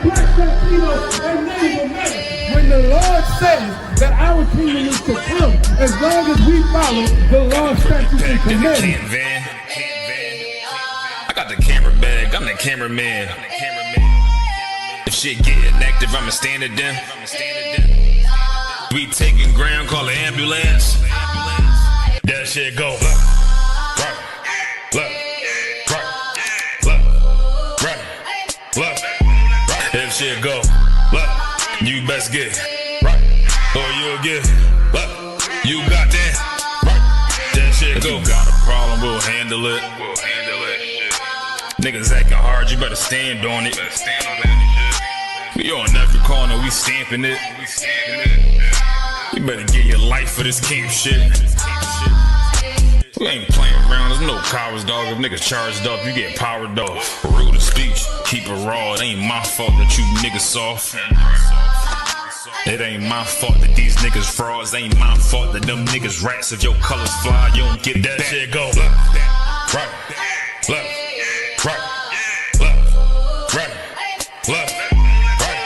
Black, Latino, and Native American. When the Lord says that our kingdom is to come, as long as we follow the law, statutes, and commandments. I got the camera bag, I'm the cameraman. If shit getting active, I'ma stand it down. We taking ground, call the ambulance. That shit go. If shit go, you best get right, or you'll get you got that shit go. If you got a problem, we'll handle it. Niggas acting hard, you better stand on it. We on every corner, we stamping it. You better get your life for this camp shit. We ain't playing around, there's no cowards, dog. If niggas charged up, you get powered off. Rude of speech, keep it raw. It ain't my fault that you niggas soft. It ain't my fault that these niggas frauds. It ain't my fault that them niggas rats. If your colors fly, you don't get that shit go. Right.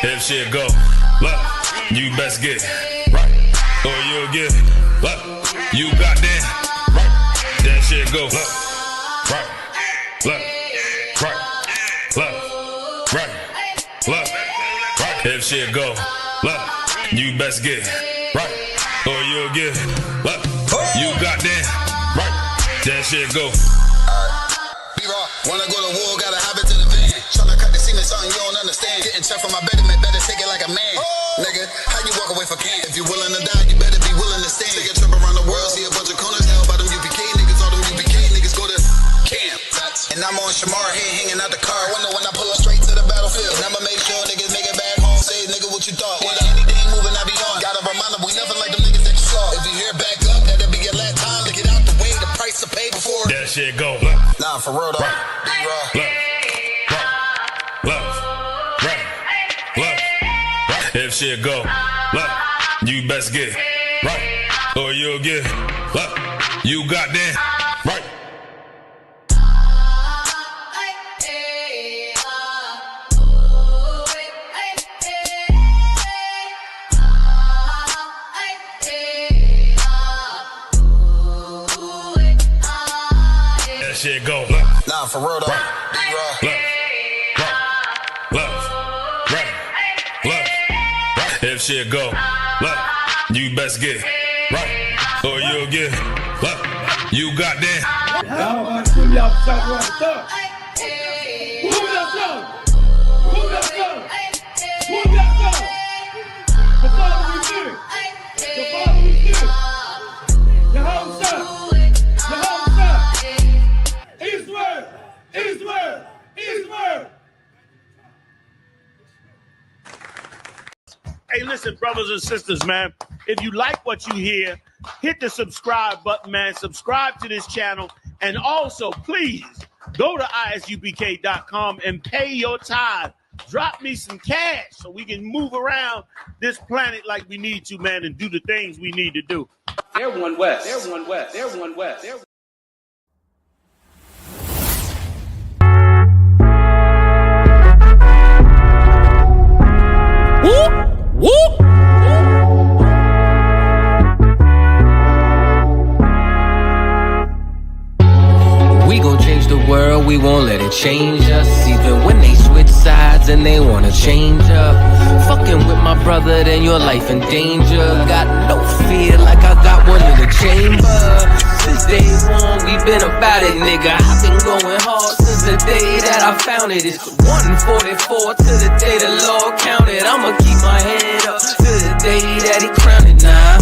If shit go, you best get right, or you'll get you got that. That shit go right. If shit go, you best get right, or you'll get you got that right. That shit go. Wanna go to war, gotta hop into the van. Tryna cut the semen, something you don't understand. Getting checked from my betterment, better take it like a man. Nigga, how you walk away for camp? If you willing to die, you better be willing to stand. Take a trip around the world, see a bunch of corners held by them UPK niggas. All them UPK niggas go to camp. And I'm on Shamar head hanging out the car. Wonder when I pull up straight to the battlefield. And I'ma make sure niggas make it back home. Say, nigga, what you thought? Whether anything moving, I be on. Gotta remind them, we nothing like them niggas that you saw. If you hear back up, that'll be your last time to get out the way. The price to pay before that shit go. Nah, for real though. If shit go, you best get right, or you'll get you got that right. That shit go. Nah, for real though. If shit go, you best get right, or you'll get you got that. Y'all want to put me out the right stuff. Move that stuff. Move that stuff. Move that stuff. The Father we fear. The Father we fear. Yehovah. Israel. Israel. Israel. Hey, listen, brothers and sisters, man. If you like what you hear, hit the subscribe button, man. Subscribe to this channel. And also, please, go to ISUPK.com and pay your tithe. Drop me some cash so we can move around this planet like we need to, man, and do the things we need to do. They're one West. They're one West. They're one West. They're Whoop! We gon' change the world, we won't let it change us. Even when they switch sides and they wanna change up. Fucking with my brother, then your life in danger. Got no fear like I got one in the chamber. Since day one, we been about it, nigga. I've been going hard since the day that I found it. It's 144 to the day the Lord counted. I'ma keep my head up to the day that he crowned it now.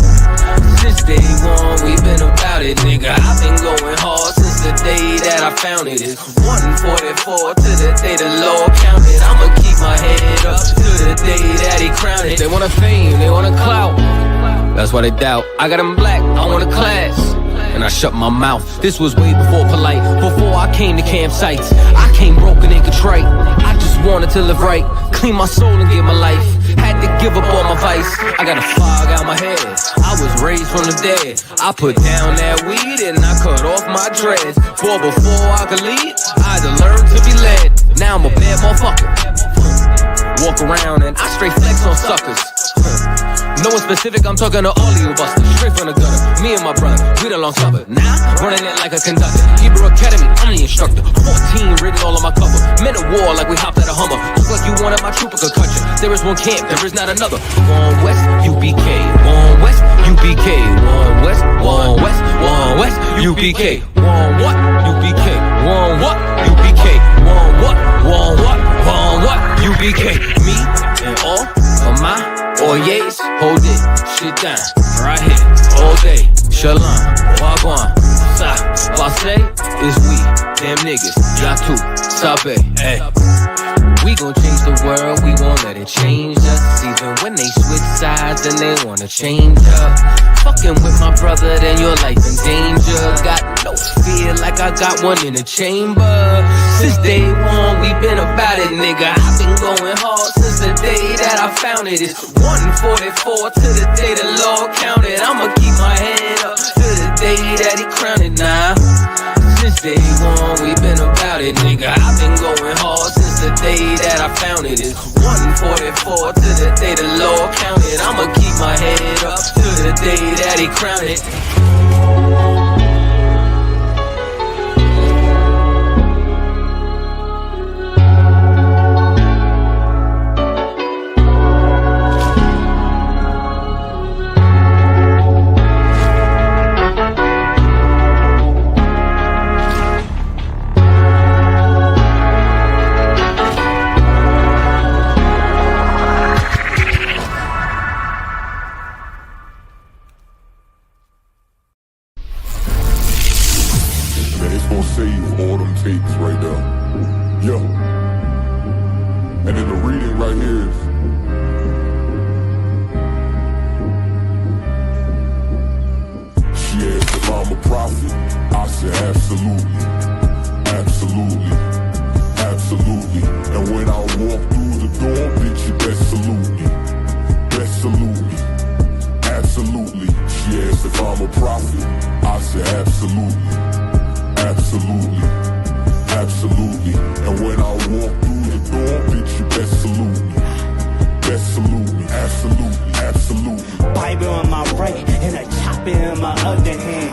Since day one, we been about it, nigga. I've been going hard since the day that I found it. It's 144 to the day the Lord counted. I'ma keep my head up to the day that he crowned it. They want a fame, they want a clout. That's why they doubt. I got them black, I want a class. And I shut my mouth. This was way before polite. Before I came to campsites, I came broken and contrite. I just wanted to live right, clean my soul and give my life. Had to give up all my vice. I got a fog out my head. I was raised from the dead. I put down that weed and I cut off my dreads. For before I could lead, I had to learn to be led. Now I'm a bad motherfucker. walk around and I straight flex on suckers. No one specific, I'm talking to all of you busters. Straight from the gutter, me and my brother, we the long supper. Now, running it like a conductor. Hebrew Academy, I'm the instructor. 14 rated all on my cover. Men of war like we hopped at a Hummer. Just like you wanted my trooper could cut you. There is one camp, there is not another. One West, UPK. One West, UPK. One West, one West, one West, UPK. One what? UPK. One what? UPK. One what? One what? One what? UPK. Me and all of my Oyes, hold it, shit down, right here, all day. Shalom, Wagwan, Sa, Passe, is we, damn niggas, Yatu, Sabe, hey. We gon' change the world, we won't let it change us. Even when they switch sides and they wanna change up. Fucking with my brother, then your life in danger. Got no fear like I got one in the chamber. Since day one, we been about it, nigga. I've been going hard since the day that I found it. It's 144 to the day the Lord counted. I'ma keep my head up to the day that he crowned it now. Since day one, we been about it, nigga. I've been going hard since the day that I found it. It's 144 to the day the Lord counted. I'ma keep my head up to the day that he crowned it.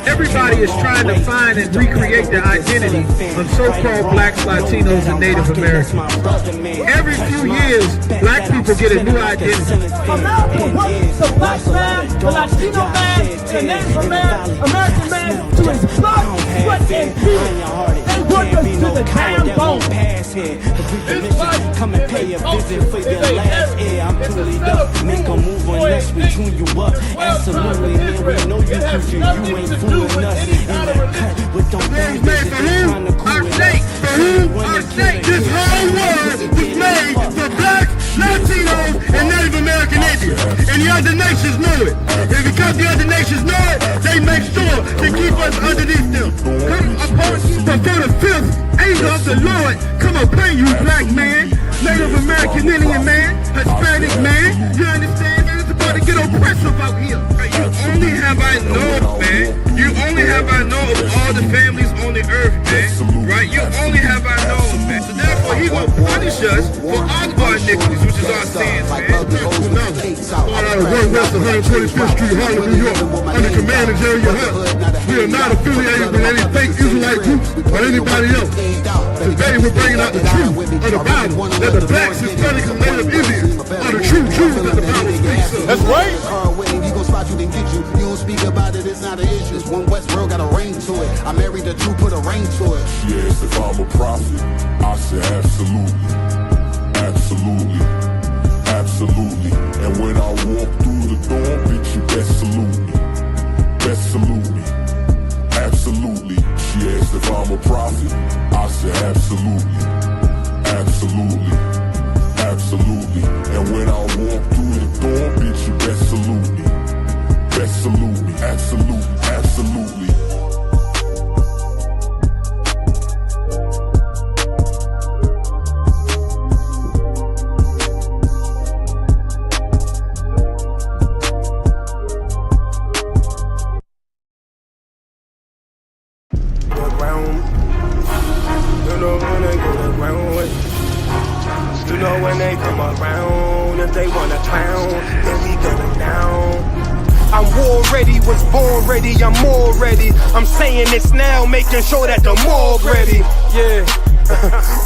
Everybody is trying to find and recreate their identity of so-called blacks, Latinos, and Native Americans. Every few years, black people get a new identity. America wants the black man, the Latino man, the Native American man to his blood, sweat, and tears. They work us to the damn bone. Come and pay a visit for your last year. I'm truly up. Make a move unless we tune you up. Absolutely, man. We know you future. You ain't fooling us. In that cut with them things trying to cool it up. Our state, this whole world was made for blacks, Latinos, and Native American Indians. And the other nations know it. And because the other nations know it, they make sure to keep us underneath them. Before the fifth angel of the Lord come upon you, black man, Native American Indian man, Hispanic man, you understand? Man, it's about to get oppressive out here. You only have I know, man. You only have I know of all the families on the earth, man. Right? You only have I know, man. So therefore, he will punish us for all of our iniquities, which is our sins, man. Going out of 1 West 125th Street, Harlem, New York, under command of Jerry Hunt. We are not affiliated with any fake Israelite groups or anybody else. Today, we're bringing out the truth of the Bible, that the blacks, Hispanics, and Native Indians are the true Jews that the Bible speaks of. That's right. You gon' spot you, then get you. You don't speak about it, it's not an issue. This one West world got a ring to it. I married the truth, put a ring to it. Yes, if I'm a prophet, I say absolutely. Absolutely. Absolutely. And when I walk through the door, bitch, you best salute me. Best salute me. Absolutely. She asked if I'm a prophet, I say absolutely. Absolutely. Absolutely. And when I walk through the door, bitch, you best salute me. Best salute me. Absolutely. Absolutely. You know when they come around, if they wanna clown, then we going down. I'm war ready, was born ready, I'm more ready. I'm saying this now, making sure that the morgue ready. Yeah.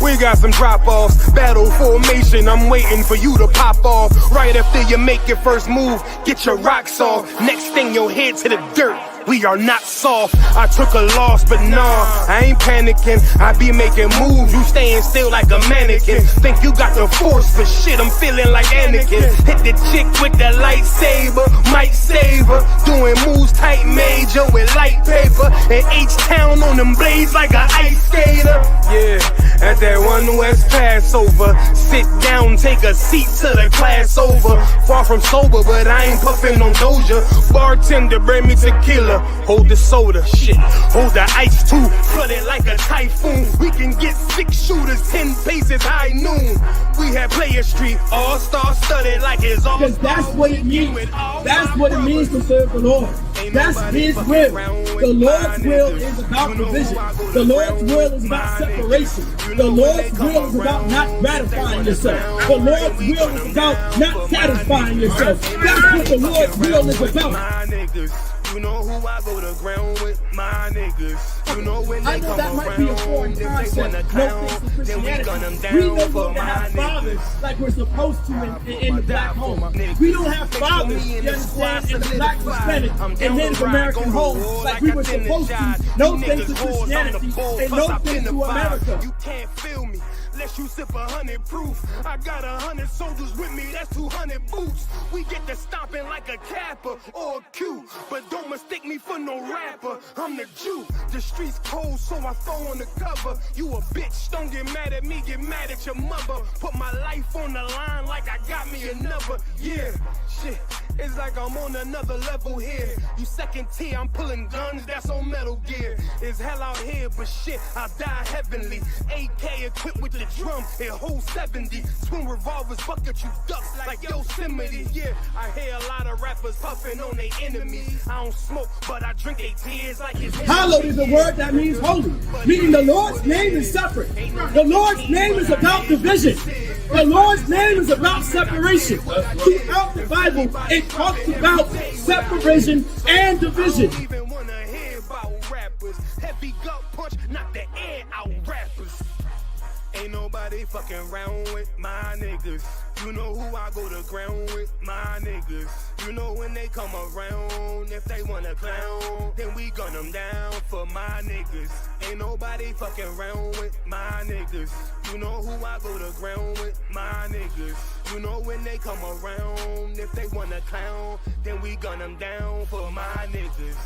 We got some drop-offs, battle formation, I'm waiting for you to pop off. Right after you make your first move, get your rocks off. Next thing you'll head to the dirt, we are not soft. I took a loss, but nah, I ain't panicking. I be making moves, you staying still like a mannequin. Think you got the force, but shit, I'm feeling like Anakin. Hit the chick with the lightsaber, might save her. Doing moves tight major with light paper. And H-Town on them blades like an ice skater. Yeah, at that One West Passover. Sit down, take a seat till the class over. Far from sober, but I ain't puffing on Doja. Bartender, bring me tequila. Hold the soda, shit. Hold the ice too. Flood it like a typhoon. We can get 6 shooters, 10 paces high noon. We have Player Street, all-star studded like it's all. Because that's what it means. That's what it means to serve the Lord. That's His will. The Lord's will is about division. The Lord's will is about separation. The Lord's will is about not gratifying yourself. The Lord's will is about not satisfying yourself. That's what the Lord's will is about. You know who I go to ground with, my niggas. You know when I know that might be a foreign concept. No things to Christianity. We don't want to have fathers like we're supposed to in the black home. We don't have fathers, you understand, in the black Hispanic and Native American homes like we were supposed to. No thanks to Christianity and no thanks to America. You can't feel me. Unless you sip 100 proof. I got 100 soldiers with me, that's 200 boots. We get to stomping like a Kappa or a Q. But don't mistake me for no rapper, I'm the Jew. The streets cold, so I throw on the cover. You a bitch, don't get mad at me, get mad at your mother. Put my life on the line like I got me another. Yeah, shit, it's like I'm on another level here. You second tier, I'm pulling guns, that's on Metal Gear. It's hell out here, but shit, I die heavenly. AK equipped with the drum, it holds 70. Twin revolvers, bucket you ducks like Yosemite. Yeah, I hear a lot of rappers puffing on their enemies. I don't smoke, but I drink their tears like it's Hallowed is a word that means holy, meaning the Lord's name is separate. The Lord's name is about division. The Lord's name is about separation. Throughout the Bible, it talks about separation and division. Even wanna hear about rappers. Heavy gut punch, knock the air out rappers. Ain't nobody fucking around with my niggas. You know who I go to ground with, my niggas. You know when they come around, if they wanna clown, then we gun them down for my niggas. Ain't nobody fucking around with my niggas. You know who I go to ground with, my niggas. You know when they come around, if they wanna clown, then we gun them down for my niggas.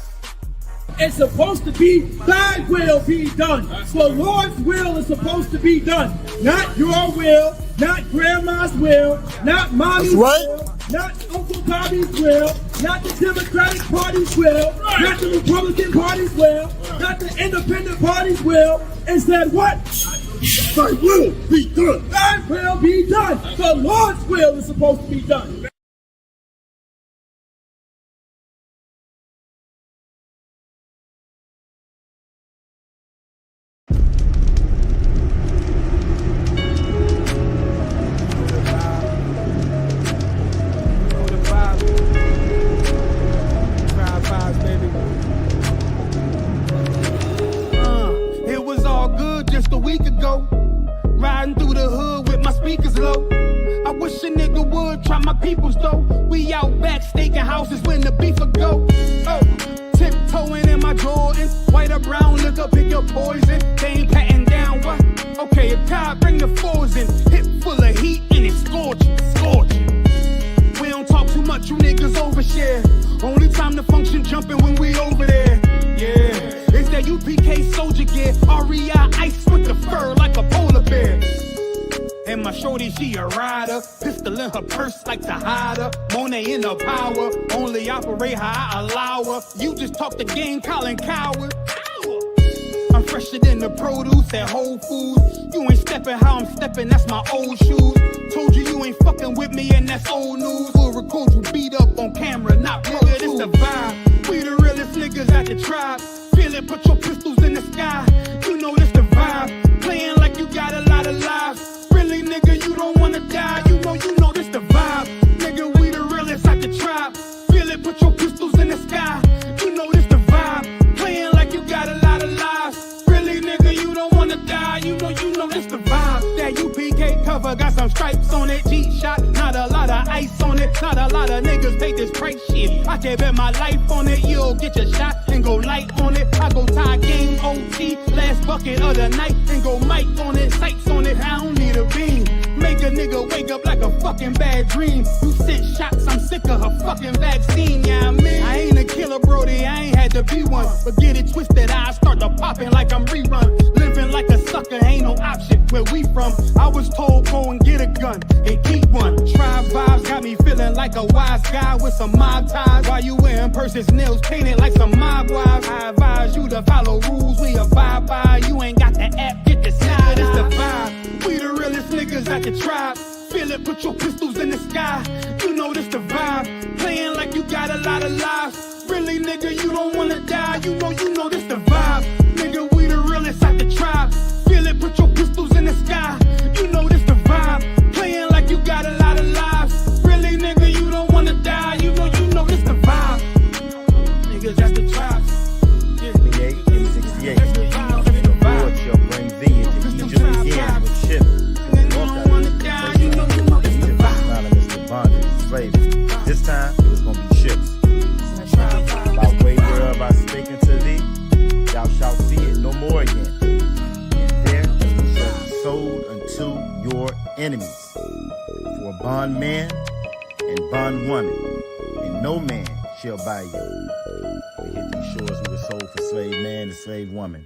It's supposed to be thy will be done. The Lord's will is supposed to be done. Not your will, not grandma's will, not mommy's will, not Uncle Bobby's will, not the Democratic Party's will, not the Republican Party's will, not the Independent Party's will. It said what? Thy will be done. Thy will be done. The Lord's will is supposed to be done. Just a week ago, riding through the hood with my speakers low. I wish a nigga would try my peoples though. We out back staking houses when the beef would go. Oh, tiptoeing in my Jordans, white or brown liquor, pick your poison. They ain't patting down what? Okay, if God bring the fours in, hip full of heat and it's scorching, scorching. We don't talk too much, you niggas overshare. Only time to function jumping when we over there. Yeah. It's that UPK soldier gear, REI ice with the fur like a polar bear. And my shorty, she a rider, pistol in her purse like to hide her. Monet in her power, only operate how I allow her. You just talk the game, Colin Coward. I'm fresher than the produce at Whole Foods. You ain't stepping how I'm stepping, that's my old shoes. Told you you ain't fucking with me and that's old news. We'll record you beat up on camera, not pro tools. It's the vibe, we the realest niggas at the tribe. Feel it, put your pistols in the sky. You know this the vibe, playing like you got a lot of lives. Really nigga, you don't wanna stripes on it, G-shot, not a lot of ice on it. Not a lot of niggas pay this price shit. I can bet my life on it. You'll get your shot and go light on it. I go tie game OT, last bucket of the night, and go mic on it, sights on it. I don't need a beam. Make a nigga wake up like a fucking bad dream. You sit shots, I'm sick of her fucking vaccine, yeah, I mean. I ain't a killer, Brody, I ain't had to be one. But get it twisted, I start to popping like I'm rerun. Living like a sucker, ain't no option where we from. I was told go and get a gun and keep one. Tribe vibes got me feeling like a wise guy with some mob ties. While you wearing purses, nails painted like some mob wives. I advise you to follow rules we abide by. You ain't got the app, get the side, it's the vibe. We the realest niggas at the tribe. Feel it, put your pistols in the sky. You know this the vibe. Playing like you got a lot of lives. Really, nigga, you don't wanna die. You know this the vibe. Nigga, we the realest at the tribe. Feel it, put your pistols in the sky. You know this the vibe. Playing like you got a lot of lives. Really, nigga, you don't wanna die. You know this the vibe. Niggas, that's the tribe. 68 and 68. The Lord shall bring thee into Egypt again with ships. Slavery. This time it was gonna be ships. By way whereof I spake unto thee, thou shalt see it no more again. And there shall be sold unto your enemies for bondman and bondwoman, and no man shall buy you. We hit these shores, we were sold for slave man and slave woman.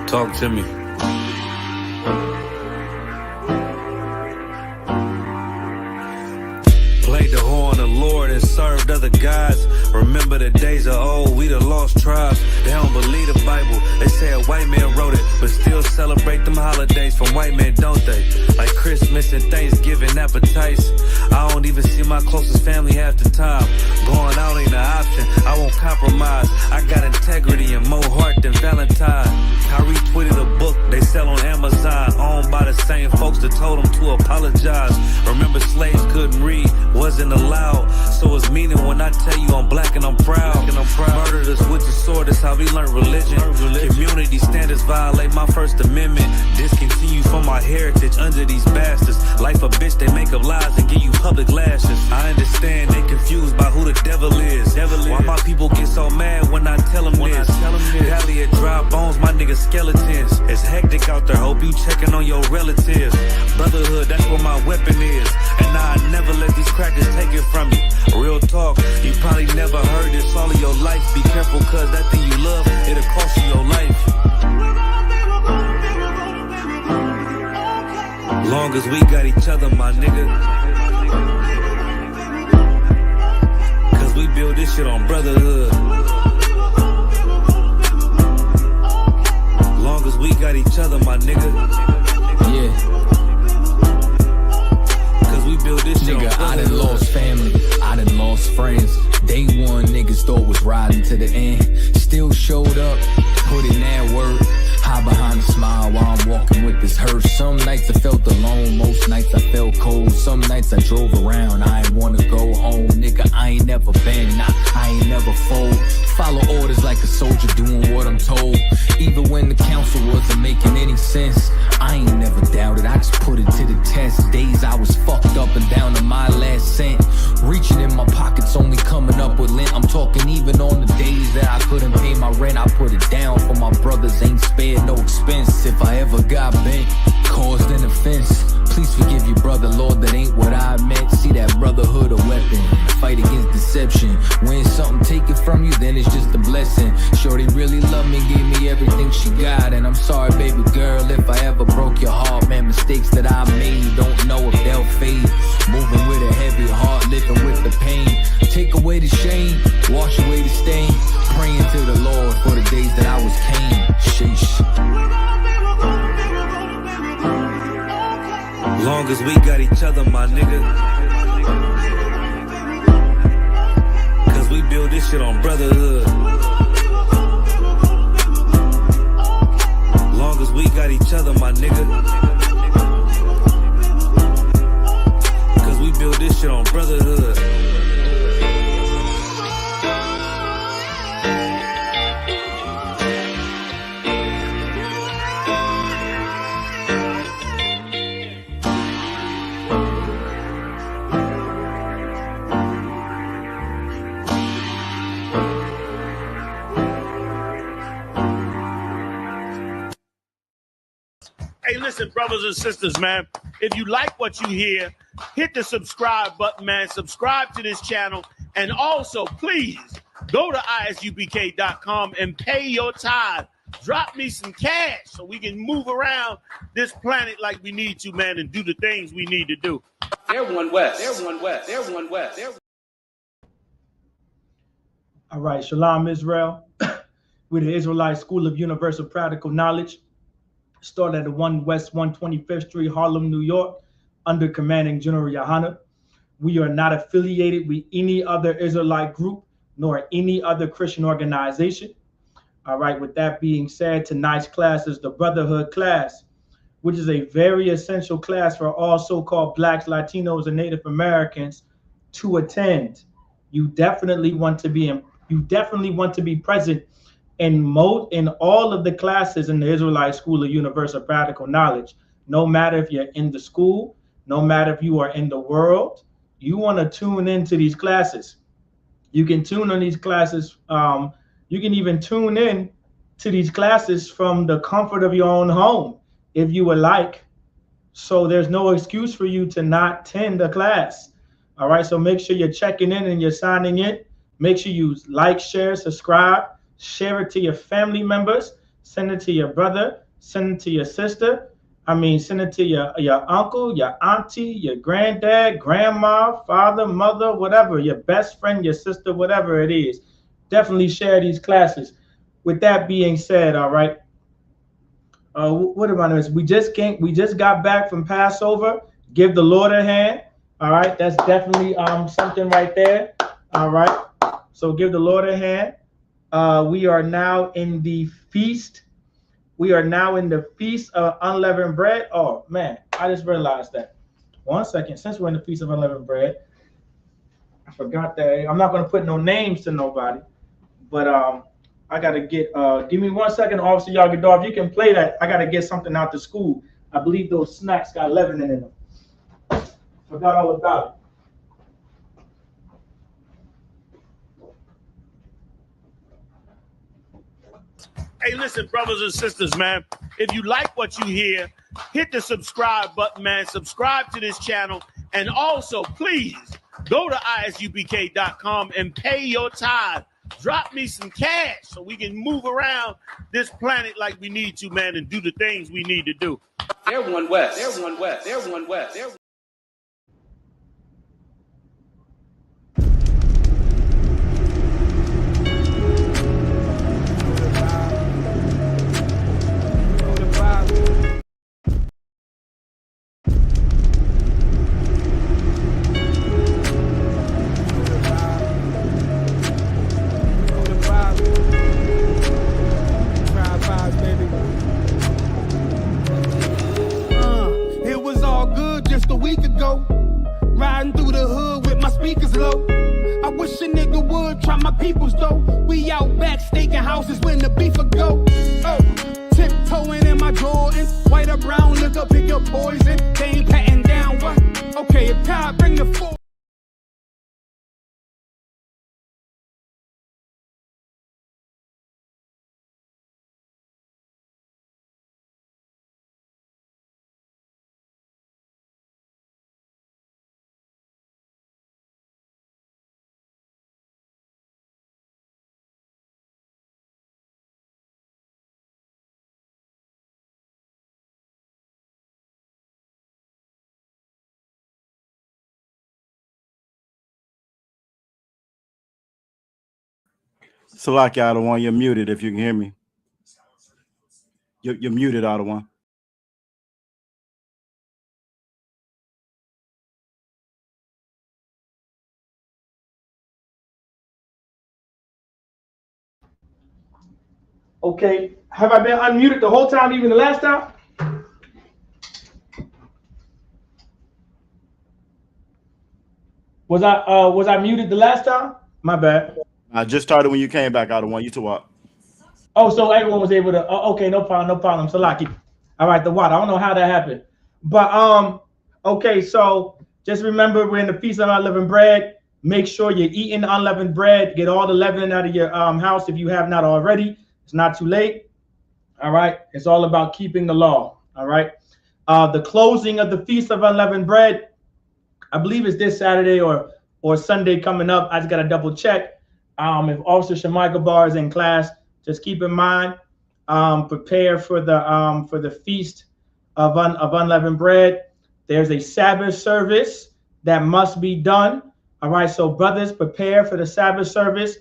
Talk to me. Played the horn of the Lord and served other gods. Remember the days of old, we the lost tribes. They don't believe the Bible, they say a white man wrote it, but still celebrate them holidays from white men, don't they? Like Christmas and Thanksgiving appetites. I don't even see my closest family half the time. Going out ain't an option, I won't compromise. I got integrity and more heart than Valentine. I retweeted a book they sell on Amazon, owned by the same folks that told them to apologize. Remember slaves couldn't read, wasn't allowed, so it's meaning when I tell you I'm black and I'm proud. Murdered us with the sword, that's how we learned religion. Community standards violate my First Amendment. Discontinue from my heritage under these bastards. Life a bitch, they make up lies and give you public lashes. I understand they confused by who the devil is. Why my people get so mad when I tell them this? Valley of dry bones, my niggas skeletons. It's hectic out there, hope you checking on your relatives. Brotherhood, that's where my weapon is. And I never let these crackers take it from you. Real talk, you probably never heard this all of your life. Be careful, cause that thing you love, it'll cost you your life. Long as we got each other, my nigga. Cause we build this shit on brotherhood. Long as we got each other, my nigga. Yeah. We build this shit nigga, I done lost family, I done lost friends. Day one niggas thought was riding to the end. Still showed up, put in that work. Hide behind a smile while I'm walking with this hearse. Some nights I felt alone, most nights I felt cold. Some nights I drove around, I ain't wanna go home. Nigga, I ain't never been, nah, I ain't never fold. Follow orders like a soldier doing what I'm told. Even when the council wasn't making any sense, I ain't never doubted, I just put it to the test. Days I was fucked up and down to my last cent. Reaching in my pockets, only coming up with lint. I'm talking even on the days that I couldn't pay my rent. I put it down for my brothers, ain't spared no expense. If I ever got bent, caused an offense, please forgive you, brother, Lord, that ain't what I meant. See that brotherhood a weapon, fight against deception. When something taken from you, then it's just a blessing. Listen, shorty really loved me, gave me everything she got. And I'm sorry, baby girl, if I ever broke your heart. Man, mistakes that I made, don't know if they'll fade. Moving with a heavy heart, living with the pain. Take away the shame, wash away the stain. Praying to the Lord for the days that I was Cain. Sheesh. Long as we got each other, my nigga. Cause we build this shit on brotherhood. Long as we got each other, my nigga. Cause we build this shit on brotherhood. Hey, listen, brothers and sisters, man. If you like what you hear, hit the subscribe button, man. Subscribe to this channel. And also, please, go to ISUPK.com and pay your tithe. Drop me some cash so we can move around this planet like we need to, man, and do the things we need to do. Everyone west. Everyone west. Everyone west. All right, Shalom Israel. We're the Israelite School of Universal Practical Knowledge. Started at the 1 West 125th Street, Harlem, New York, under commanding General Yohana. We are not affiliated with any other Israelite group, nor any other Christian organization. All right, with that being said, tonight's class is the Brotherhood class, which is a very essential class for all so-called Blacks, Latinos, and Native Americans to attend. You definitely want to be present in all of the classes in the Israelite School of Universal Practical Knowledge. No matter if you're in the school, no matter if you are in the world, you want to tune into these classes. You can tune on these classes. You can even tune in to these classes from the comfort of your own home, if you would like. So there's no excuse for you to not attend the class. All right, so make sure you're checking in and you're signing in. Make sure you like, share, subscribe. Share it to your family members. Send it to your brother. Send it to your sister. Send it to your uncle, your auntie, your granddad, grandma, father, mother, whatever, your best friend, your sister, whatever it is. Definitely share these classes. With that being said, all right. What am I doing? We just got back from Passover. Give the Lord a hand. All right. That's definitely something right there. All right. So give the Lord a hand. We are now in the feast. We are now in the feast of unleavened bread. Oh man, I just realized that. 1 second. Since we're in the feast of unleavened bread, I forgot that I'm not going to put no names to nobody, but I gotta get. Give me 1 second, Officer Yagadov. You can play that. I gotta get something out to school. I believe those snacks got leavening in them. Forgot all about it. Hey, listen, brothers and sisters, man. If you like what you hear, hit the subscribe button, man. Subscribe to this channel. And also, please, go to ISUPK.com and pay your tithe. Drop me some cash so we can move around this planet like we need to, man, and do the things we need to do. Everyone west. Everyone west. Everyone west. Everyone. Riding through the hood with my speakers low. I wish a nigga would try my peoples though. We out back staking houses when the beef a go. Oh, tiptoeing in my Jordans. White or brown, look up, pick your poison. They ain't patting down what? Okay, if God bring the full. Salaki out of one, you're muted if you can hear me. You're muted out of one. Okay, have I been unmuted the whole time, even the last time? Was I muted the last time? My bad. I just started when you came back out of one. You two up. Oh, so everyone was able to. Okay, no problem. So lucky. All right, the water. I don't know how that happened, but okay. So just remember, we're in the Feast of Unleavened Bread. Make sure you're eating unleavened bread. Get all the leavening out of your house if you have not already. It's not too late. All right. It's all about keeping the law. All right. The closing of the Feast of Unleavened Bread, I believe it's this Saturday or Sunday coming up. I just got to double check. If Officer Shemaiah Bar is in class, just keep in mind, prepare for the Feast of Unleavened Bread. There's a Sabbath service that must be done. All right, so brothers, prepare for the Sabbath service.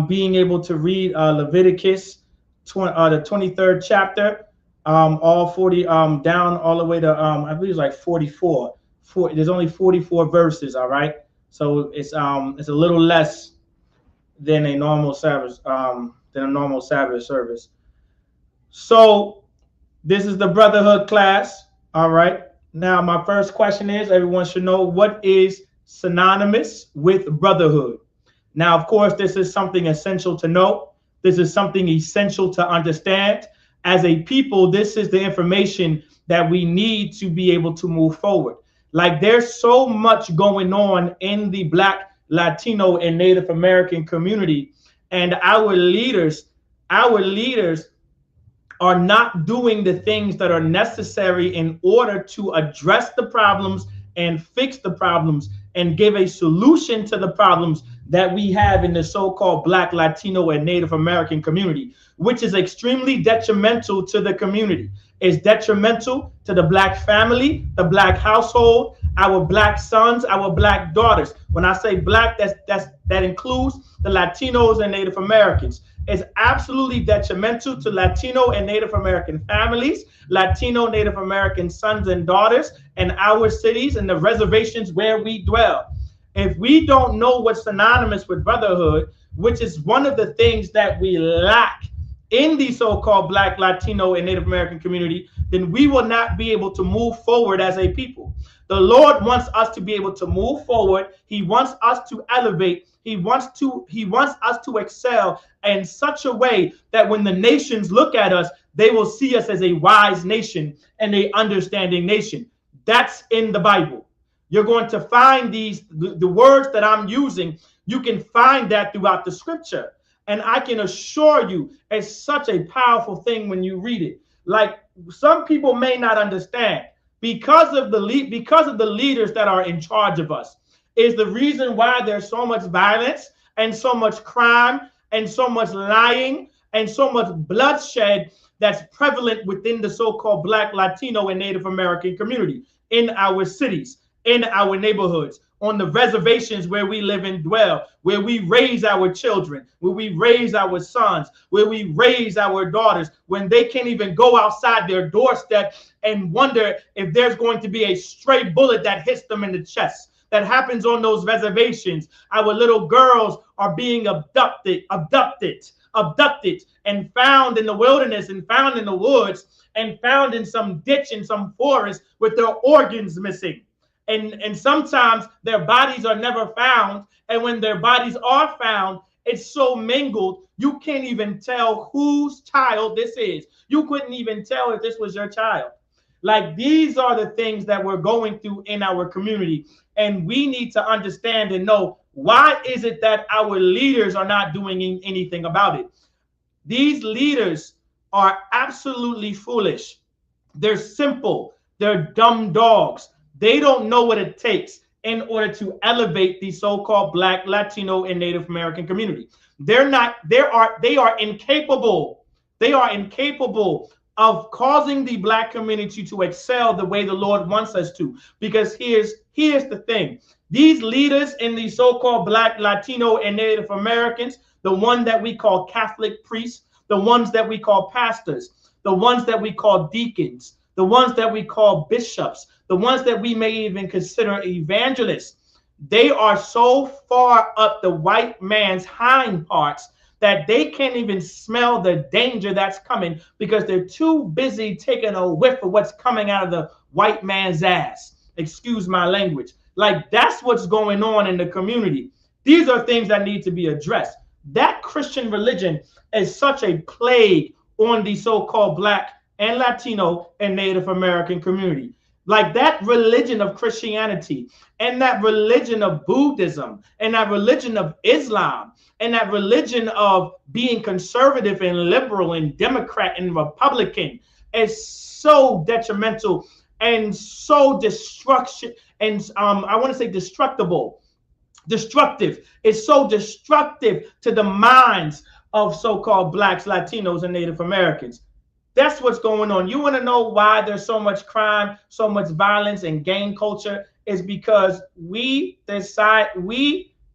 Being able to read Leviticus, the 23rd chapter, all 40 down all the way to I believe it's like 44. There's only 44 verses. All right, so it's a little less than a normal Sabbath service. So this is the Brotherhood class. All right. Now my first question is, everyone should know, what is synonymous with Brotherhood? Now, of course, this is something essential to know. This is something essential to understand. As a people, this is the information that we need to be able to move forward. Like, there's so much going on in the Black, Latino, and Native American community, and our leaders are not doing the things that are necessary in order to address the problems and fix the problems and give a solution to the problems that we have in the so-called Black, Latino, and Native American community, which is extremely detrimental to the community. It's detrimental to the Black family, the Black household, our Black sons, our Black daughters. When I say Black, that includes the Latinos and Native Americans. It's absolutely detrimental to Latino and Native American families, Latino Native American sons and daughters, and our cities and the reservations where we dwell. If we don't know what's synonymous with brotherhood, which is one of the things that we lack in the so-called Black, Latino, and Native American community, then we will not be able to move forward as a people. The Lord wants us to be able to move forward. He wants us to elevate. He wants us to excel in such a way that when the nations look at us, they will see us as a wise nation and a understanding nation. That's in the Bible. You're going to find the words that I'm using. You can find that throughout the scripture. And I can assure you, it's such a powerful thing when you read it. Like, some people may not understand, because of the leaders that are in charge of us is the reason why there's so much violence and so much crime and so much lying and so much bloodshed that's prevalent within the so-called Black, Latino, and Native American community, in our cities, in our neighborhoods, on the reservations where we live and dwell, where we raise our children, where we raise our sons, where we raise our daughters, when they can't even go outside their doorstep and wonder if there's going to be a stray bullet that hits them in the chest. That happens on those reservations. Our little girls are being abducted, and found in the wilderness, and found in the woods, and found in some ditch, in some forest, with their organs missing. And sometimes their bodies are never found. And when their bodies are found, it's so mingled, you can't even tell whose child this is. You couldn't even tell if this was your child. Like, these are the things that we're going through in our community. And we need to understand and know, why is it that our leaders are not doing anything about it? These leaders are absolutely foolish. They're simple. They're dumb dogs. They don't know what it takes in order to elevate the so-called Black, Latino, and Native American community. They are incapable. They are incapable of causing the Black community to excel the way the Lord wants us to. Because here's the thing. These leaders in the so-called Black, Latino, and Native Americans, the one that we call Catholic priests, the ones that we call pastors, the ones that we call deacons, the ones that we call bishops, the ones that we may even consider evangelists, they are so far up the white man's hind parts that they can't even smell the danger that's coming because they're too busy taking a whiff of what's coming out of the white man's ass. Excuse my language. Like, that's what's going on in the community. These are things that need to be addressed. That Christian religion is such a plague on the so-called Black and Latino and Native American community. Like, that religion of Christianity and that religion of Buddhism and that religion of Islam and that religion of being conservative and liberal and Democrat and Republican is so detrimental and so destruction and I want to say destructive. It's so destructive to the minds of so-called Blacks, Latinos, and Native Americans. That's what's going on. You want to know why there's so much crime, so much violence, and gang culture? Is because we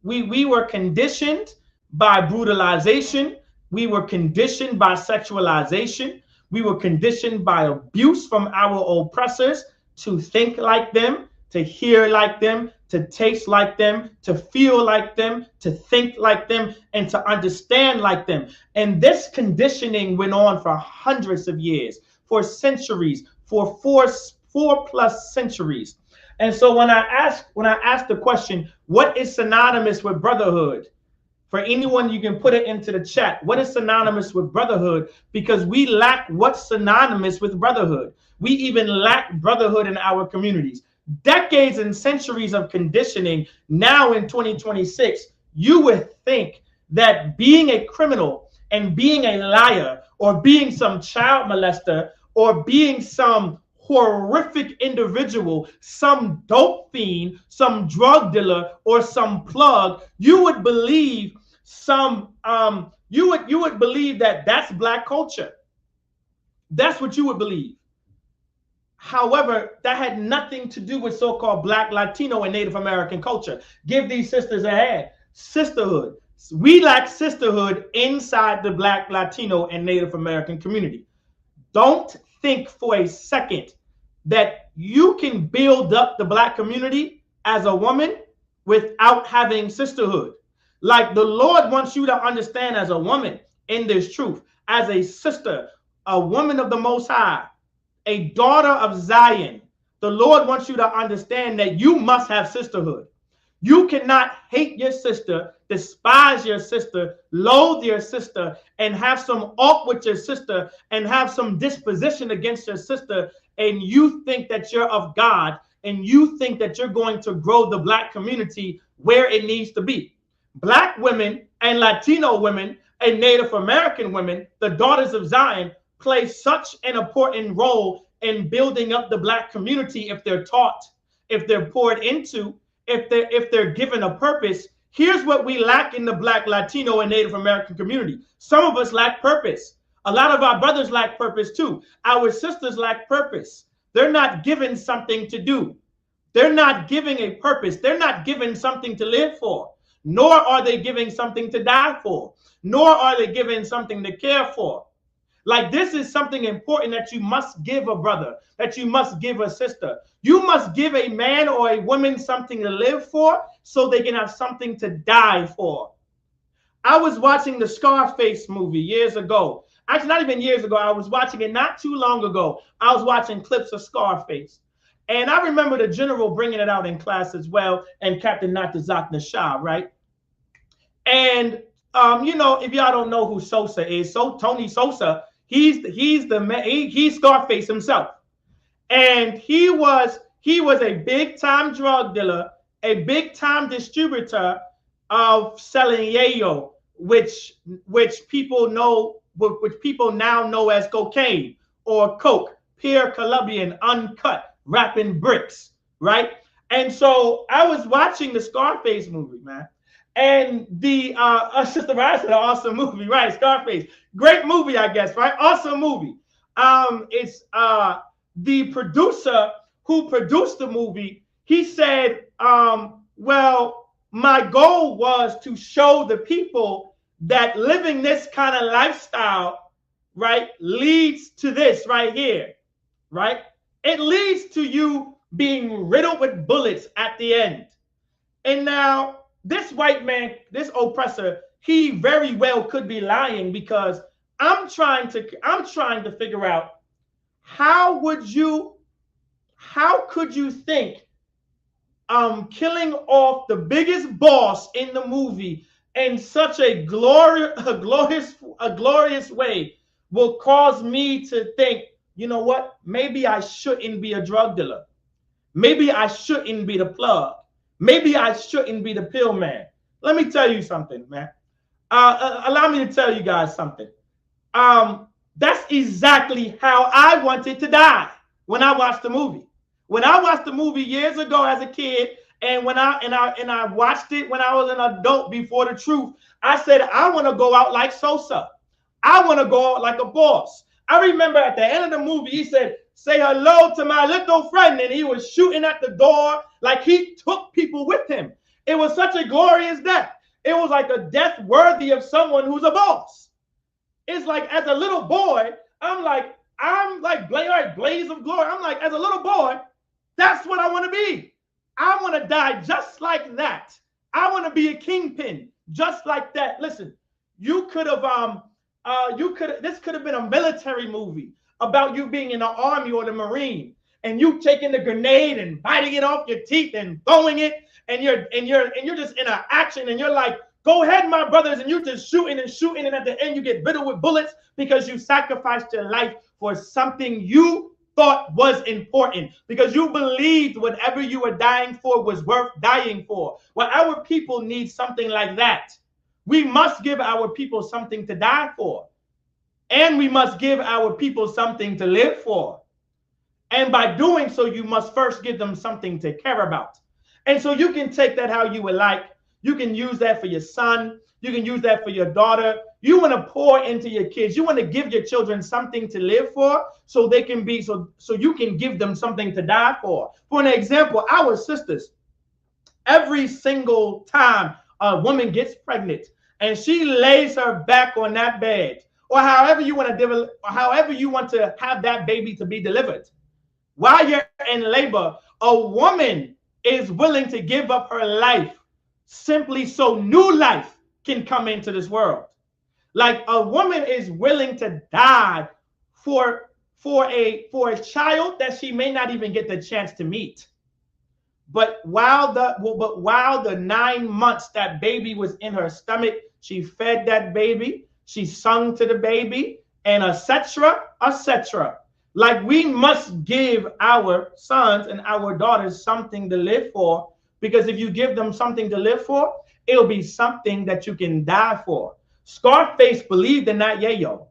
were conditioned by brutalization. We were conditioned by sexualization. We were conditioned by abuse from our oppressors to think like them, to hear like them, to taste like them, to feel like them, to think like them, and to understand like them. And this conditioning went on for hundreds of years, for centuries, for four plus centuries. And so when I ask the question, what is synonymous with brotherhood? For anyone, you can put it into the chat. What is synonymous with brotherhood? Because we lack what's synonymous with brotherhood. We even lack brotherhood in our communities. Decades and centuries of conditioning. Now in 2026, you would think that being a criminal and being a liar or being some child molester or being some horrific individual, some dope fiend, some drug dealer, or some plug, you would believe you would believe that that's Black culture. That's what you would believe. However, that had nothing to do with so-called Black, Latino, and Native American culture. Give these sisters a hand. Sisterhood. We lack sisterhood inside the Black, Latino, and Native American community. Don't think for a second that you can build up the Black community as a woman without having sisterhood. Like, the Lord wants you to understand as a woman in this truth, as a sister, a woman of the Most High, a daughter of Zion. The Lord wants you to understand that you must have sisterhood. You cannot hate your sister, despise your sister, loathe your sister, and have some alt with your sister, and have some disposition against your sister, and you think that you're of God, and you think that you're going to grow the Black community where it needs to be. Black women and Latino women and Native American women, the daughters of Zion, play such an important role in building up the Black community if they're taught, if they're poured into, if they're given a purpose. Here's what we lack in the Black, Latino, and Native American community. Some of us lack purpose. A lot of our brothers lack purpose too. Our sisters lack purpose. They're not given something to do. They're not giving a purpose. They're not given something to live for, nor are they giving something to die for, nor are they given something to care for. Like, this is something important that you must give a brother, that you must give a sister. You must give a man or a woman something to live for so they can have something to die for. I was watching the Scarface movie years ago. Actually, not even years ago. I was watching it not too long ago. I was watching clips of Scarface. And I remember the general bringing it out in class as well, and Captain Natazak Shah, right? And, you know, if y'all don't know who Sosa is, so Tony Sosa, he's Scarface himself. And he was a big-time drug dealer, a big-time distributor of selling yayo, which people now know as cocaine or coke, pure Colombian, uncut, wrapping bricks, right? And so I was watching the Scarface movie, man. And the Sister Rice said, an awesome movie, right? Scarface, great movie, I guess, right? Awesome movie. It's the producer who produced the movie. He said, well, my goal was to show the people that living this kind of lifestyle, right, leads to this right here, right? It leads to you being riddled with bullets at the end. And now this white man, this oppressor, he very well could be lying, because I'm trying to figure out how could you think killing off the biggest boss in the movie in such a glorious way will cause me to think, you know what, maybe I shouldn't be a drug dealer. Maybe I shouldn't be the plug. Maybe I shouldn't be the pill man. Let me tell you something, man. Allow me to tell you guys something. That's exactly how I wanted to die when I watched the movie. When I watched the movie years ago as a kid, and when I watched it when I was an adult before the truth, I said, I want to go out like Sosa. I want to go out like a boss. I remember at the end of the movie, he said, say hello to my little friend. And he was shooting at the door like he took people with him. It was such a glorious death. It was like a death worthy of someone who's a boss. It's like, as a little boy, I'm like blaze of glory. I'm like, as a little boy, that's what I want to be. I want to die just like that. I want to be a kingpin just like that. Listen, this could have been a military movie about you being in the army or the Marine, and you taking the grenade and biting it off your teeth and throwing it, and you're just in an action, and you're like, go ahead, my brothers, and you're just shooting, and at the end you get riddled with bullets because you sacrificed your life for something you thought was important, because you believed whatever you were dying for was worth dying for. Well, our people need something like that. We must give our people something to die for. And we must give our people something to live for. And by doing so, you must first give them something to care about. And so you can take that how you would like. You can use that for your son. You can use that for your daughter. You want to pour into your kids. You want to give your children something to live for, so they can be, so you can give them something to die for. For an example, our sisters, every single time a woman gets pregnant and she lays her back on that bed, or however you want to have that baby to be delivered, while you're in labor, a woman is willing to give up her life simply so new life can come into this world. Like, a woman is willing to die for a child that she may not even get the chance to meet. But while the 9 months that baby was in her stomach, she fed that baby, she sung to the baby, and etc. etc. Like, we must give our sons and our daughters something to live for, because if you give them something to live for, it'll be something that you can die for. Scarface believed in that yayo.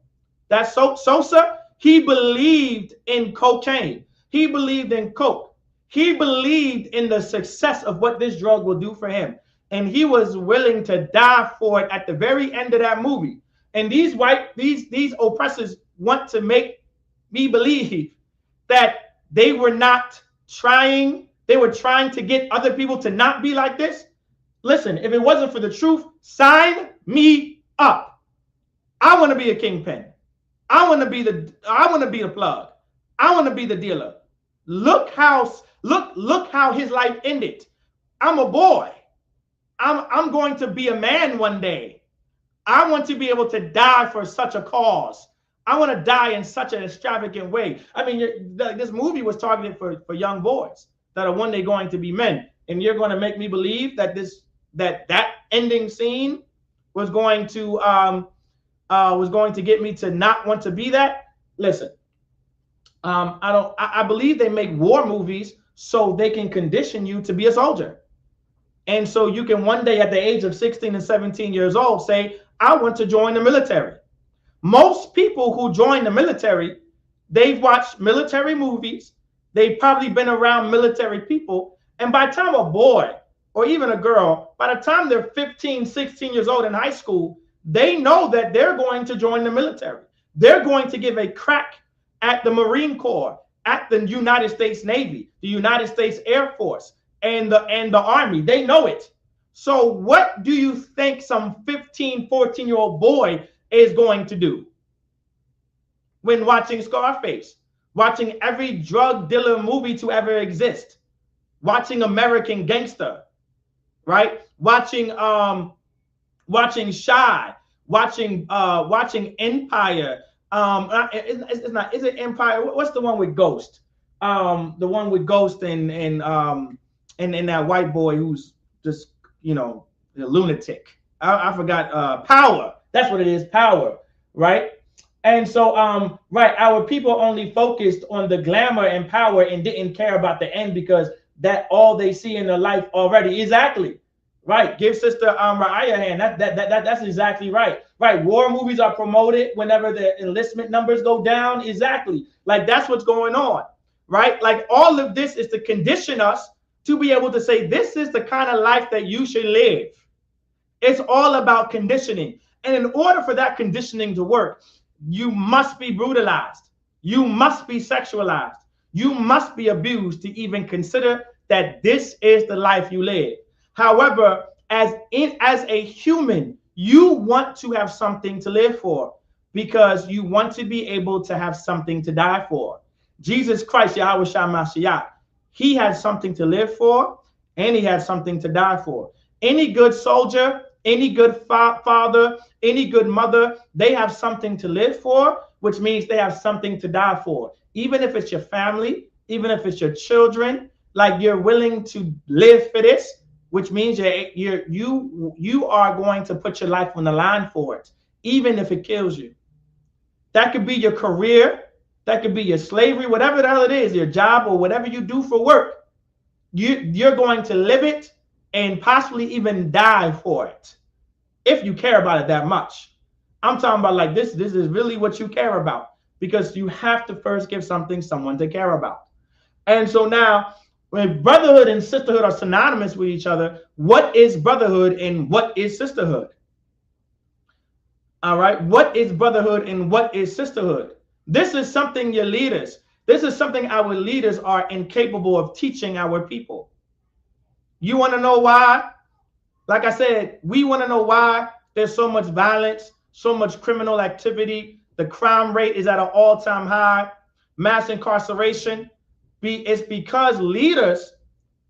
That's Sosa. He believed in cocaine. He believed in coke. He believed in the success of what this drug will do for him. And he was willing to die for it at the very end of that movie. And these oppressors want to make me believe that they were trying to get other people to not be like this. Listen, if it wasn't for the truth, sign me up. I want to be a kingpin. I want to be the plug. I want to be the dealer. Look how his life ended. I'm a boy. I'm going to be a man one day. I want to be able to die for such a cause. I want to die in such an extravagant way. I mean, this movie was targeted for young boys that are one day going to be men. And you're going to make me believe that that ending scene was going to get me to not want to be that. Listen, I believe they make war movies so they can condition you to be a soldier. And so you can one day at the age of 16 and 17 years old say, I want to join the military. Most people who join the military, they've watched military movies. They've probably been around military people. And by the time a boy or even a girl, by the time they're 15, 16 years old in high school, they know that they're going to join the military. They're going to give a crack at the Marine Corps, at the United States Navy, the United States Air Force, and the Army. They know it. So what do you think some 15, 14-year-old boy is going to do when watching Scarface, watching every drug dealer movie to ever exist, watching American Gangster, right? Watching Shy, watching Empire. It's not. Is it Empire? What's the one with Ghost? The one with Ghost and that white boy who's just, you know, a lunatic. I forgot. Power. That's what it is. Power. Right. And so, right, our people only focused on the glamour and power and didn't care about the end, because that all they see in their life already. Exactly. Right. Give Sister Raya a hand. That's exactly right. Right. War movies are promoted whenever the enlistment numbers go down. Exactly. Like, that's what's going on. Right. Like, all of this is to condition us to be able to say, this is the kind of life that you should live. It's all about conditioning. And in order for that conditioning to work, you must be brutalized. You must be sexualized. You must be abused to even consider that this is the life you live. However, as a human, you want to have something to live for, because you want to be able to have something to die for. Jesus Christ, Yahweh Shah Mashiach, he had something to live for, and he had something to die for. Any good soldier, any good father, any good mother, they have something to live for, which means they have something to die for. Even if it's your family, even if it's your children, like, you're willing to live for this, which means you are going to put your life on the line for it, even if it kills you. That could be your career, that could be your slavery, whatever the hell it is, your job, or whatever you do for work. You're going to live it and possibly even die for it, if you care about it that much. I'm talking about, like, this is really what you care about, because you have to first give someone to care about. And so now, when brotherhood and sisterhood are synonymous with each other, what is brotherhood and what is sisterhood? All right, what is brotherhood and what is sisterhood? This is something your leaders, this is something our leaders are incapable of teaching our people. You want to know why? Like I said, we want to know why there's so much violence, so much criminal activity. The crime rate is at an all-time high. Mass incarceration. It's because leaders,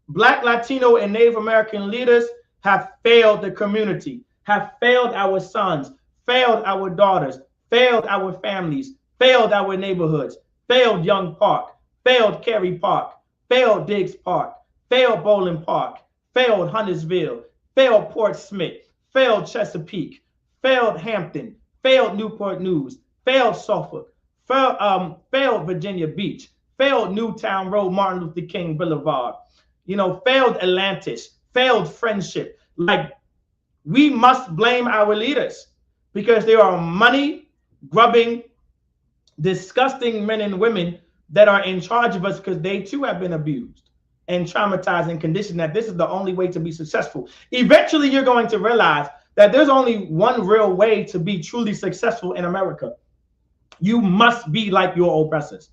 Black, Latino, and Native American leaders, have failed the community, have failed our sons, failed our daughters, failed our families, failed our neighborhoods, failed Young Park, failed Cary Park, failed Diggs Park, failed Bowling Park, failed Huntersville, failed Port Smith, failed Chesapeake, failed Hampton, failed Newport News, failed Suffolk, failed Virginia Beach, failed Newtown Road, Martin Luther King Boulevard, you know, failed Atlantis, failed Friendship. Like, we must blame our leaders, because they are money grubbing, disgusting men and women that are in charge of us, because they too have been abused and traumatized and conditioned that this is the only way to be successful. Eventually, you're going to realize that there's only one real way to be truly successful in America. You must be like your oppressors.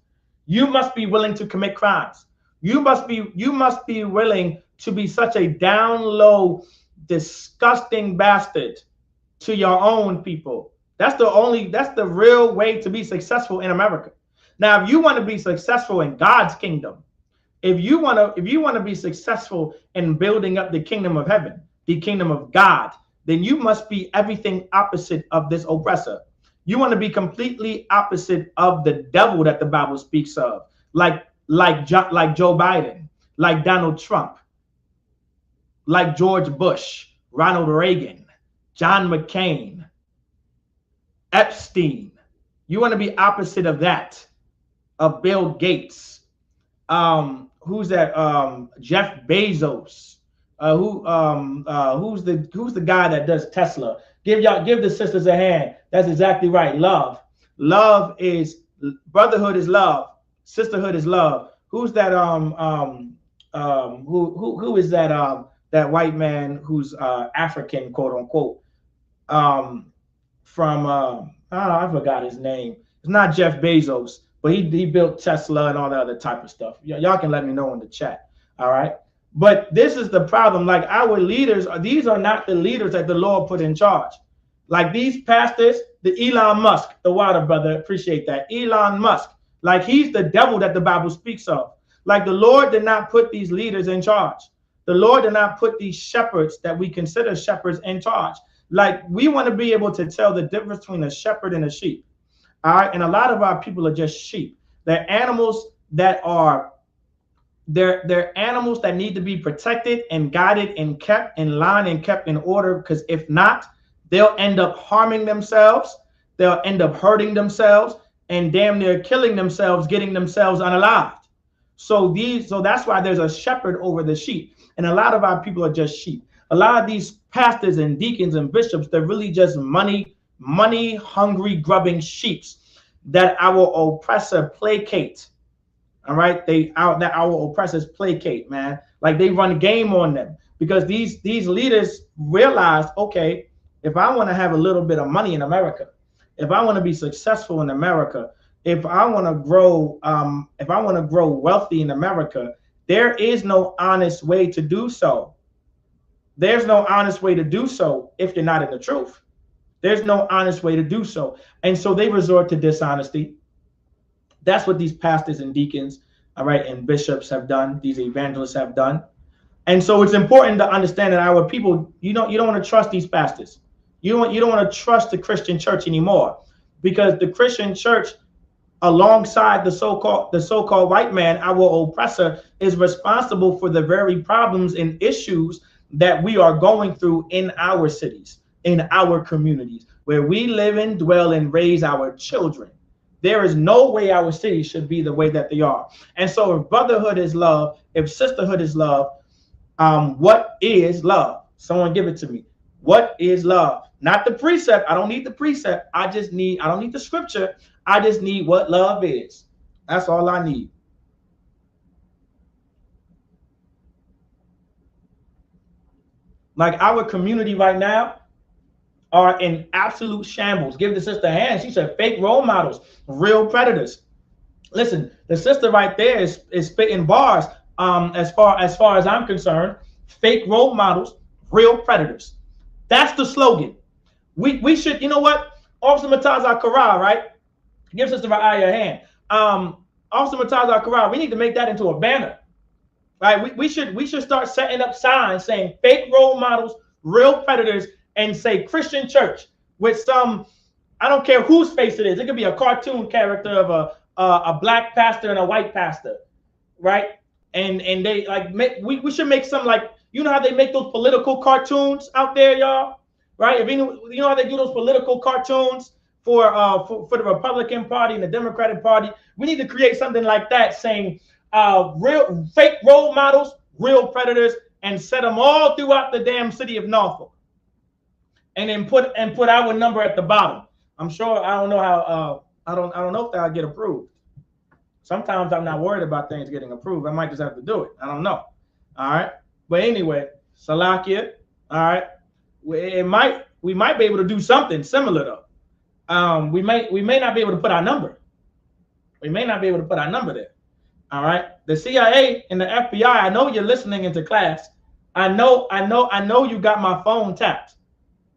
You must be willing to commit crimes. You must be willing to be such a down low, disgusting bastard to your own people. That's the real way to be successful in America. Now, if you want to be successful in God's kingdom, if you want to be successful in building up the kingdom of heaven, the kingdom of God, then you must be everything opposite of this oppressor. You want to be completely opposite of the devil that the Bible speaks of, like Joe Biden, like Donald Trump, like George Bush, Ronald Reagan, John McCain, Epstein. You want to be opposite of that, of Bill Gates. Who's that? Jeff Bezos. Who's the guy that does Tesla? Give the sisters a hand. That's exactly right. Love is brotherhood is love. Sisterhood is love. Who's that? Who is that? That white man who's African, quote unquote, from I forgot his name. It's not Jeff Bezos, but he built Tesla and all that other type of stuff. Y'all can let me know in the chat. All right. But this is the problem. Like our leaders, these are not the leaders that the Lord put in charge. Like these pastors, the Elon Musk, the water brother, appreciate that. Elon Musk, like he's the devil that the Bible speaks of. Like the Lord did not put these leaders in charge. The Lord did not put these shepherds that we consider shepherds in charge. Like we want to be able to tell the difference between a shepherd and a sheep. All right. And a lot of our people are just sheep. They're animals that are they're animals that need to be protected and guided and kept in line and kept in order, because if not, they'll end up harming themselves, they'll end up hurting themselves, and damn near killing themselves, getting themselves unalived. So that's why there's a shepherd over the sheep. And a lot of our people are just sheep. A lot of these pastors and deacons and bishops, they're really just money hungry, grubbing sheeps that our oppressor placate. All right, that our oppressors placate, man. Like they run game on them, because these leaders realize, okay, if I want to have a little bit of money in America, if I want to be successful in America, if I want to grow wealthy in America, there is no honest way to do so. There's no honest way to do so if you're not in the truth. There's no honest way to do so. And so they resort to dishonesty. That's what these pastors and deacons, all right, and bishops have done. These evangelists have done. And so it's important to understand that our people, you don't want to trust these pastors. You don't want to trust the Christian church anymore, because the Christian church, alongside the so-called white man, our oppressor, is responsible for the very problems and issues that we are going through in our cities, in our communities, where we live and dwell and raise our children. There is no way our cities should be the way that they are. And so if brotherhood is love, if sisterhood is love, what is love? Someone give it to me. What is love? Not the precept. I don't need the precept. I don't need the scripture. I just need what love is. That's all I need. Like our community right now are in absolute shambles. Give the sister a hand. She said fake role models, real predators. Listen, the sister right there is spitting bars. As far as I'm concerned, fake role models, real predators. That's the slogan. We should, you know what? Officer Mataza Kara, right? Give Sister Ra'aya a hand. Officer Mataza Kara, we need to make that into a banner. Right? We should start setting up signs saying fake role models, real predators, and say Christian church with some, I don't care whose face it is. It could be a cartoon character of a black pastor and a white pastor, right? And they like we should make some, like, you know how they make those political cartoons out there, y'all, right? If you know how they do those political cartoons for the Republican Party and the Democratic Party, we need to create something like that saying real fake role models, real predators, and set them all throughout the damn city of Norfolk. And then put our number at the bottom. I'm sure, I don't know how I don't know if that'll get approved. Sometimes I'm not worried about things getting approved. I might just have to do it. I don't know. All right. But anyway, Salakia. All right. We might be able to do something similar though. We may not be able to put our number. We may not be able to put our number there. All right. The CIA and the FBI, I know you're listening into class. I know you got my phone tapped.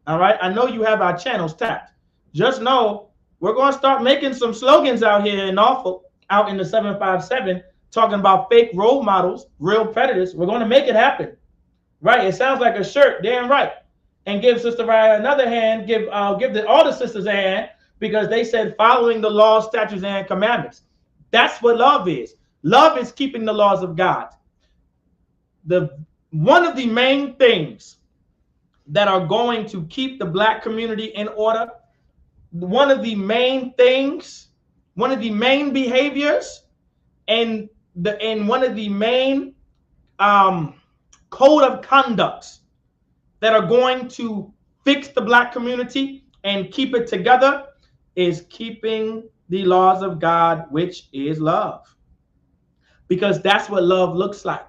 All right. I know you have our channels tapped. Just know we're going to start making some slogans out here in Norfolk, out in the 757, talking about fake role models, real predators. We're going to make it happen. Right. It sounds like a shirt. Damn right. And give Sister Raya another hand. Give all the sisters a hand, because they said following the laws, statutes, and commandments. That's what love is. Love is keeping the laws of God. One of the main things that are going to keep the black community in order, one of the main behaviors, and one of the main code of conducts that are going to fix the black community and keep it together is keeping the laws of God, which is love. Because that's what love looks like.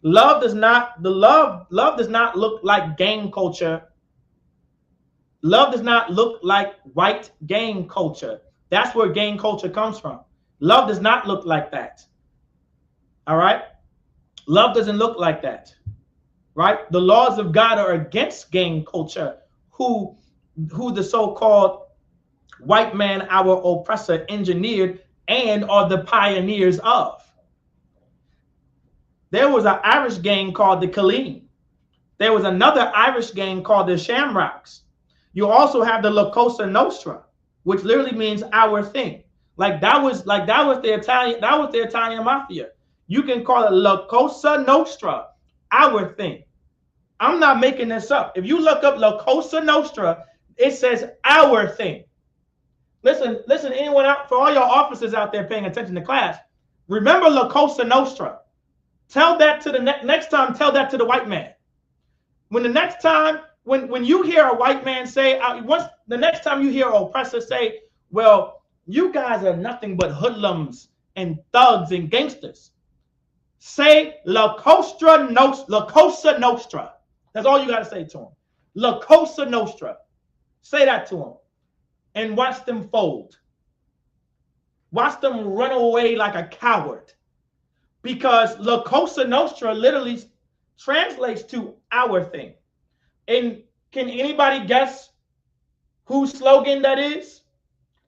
Love does not look like gang culture. Love does not look like white gang culture. That's where gang culture comes from. Love does not look like that. All right? Love doesn't look like that. Right? The laws of God are against gang culture, who the so-called white man, our oppressor, engineered and are the pioneers of. There was an Irish gang called the Colleen. There was another Irish gang called the Shamrocks. You also have the La Cosa Nostra, which literally means our thing. That was the Italian mafia. You can call it La Cosa Nostra, our thing. I'm not making this up. If you look up La Cosa Nostra, it says our thing. Listen, anyone out, for all your officers out there paying attention to class, remember La Cosa Nostra. Tell that to the next time, tell that to the white man. When the next time, when you hear a white man say, the next time you hear an oppressor say, well, you guys are nothing but hoodlums and thugs and gangsters, say La Cosa Nostra. That's all you got to say to him. La Cosa Nostra. Say that to him. And watch them fold. Watch them run away like a coward. Because La Cosa Nostra literally translates to our thing. And can anybody guess whose slogan that is?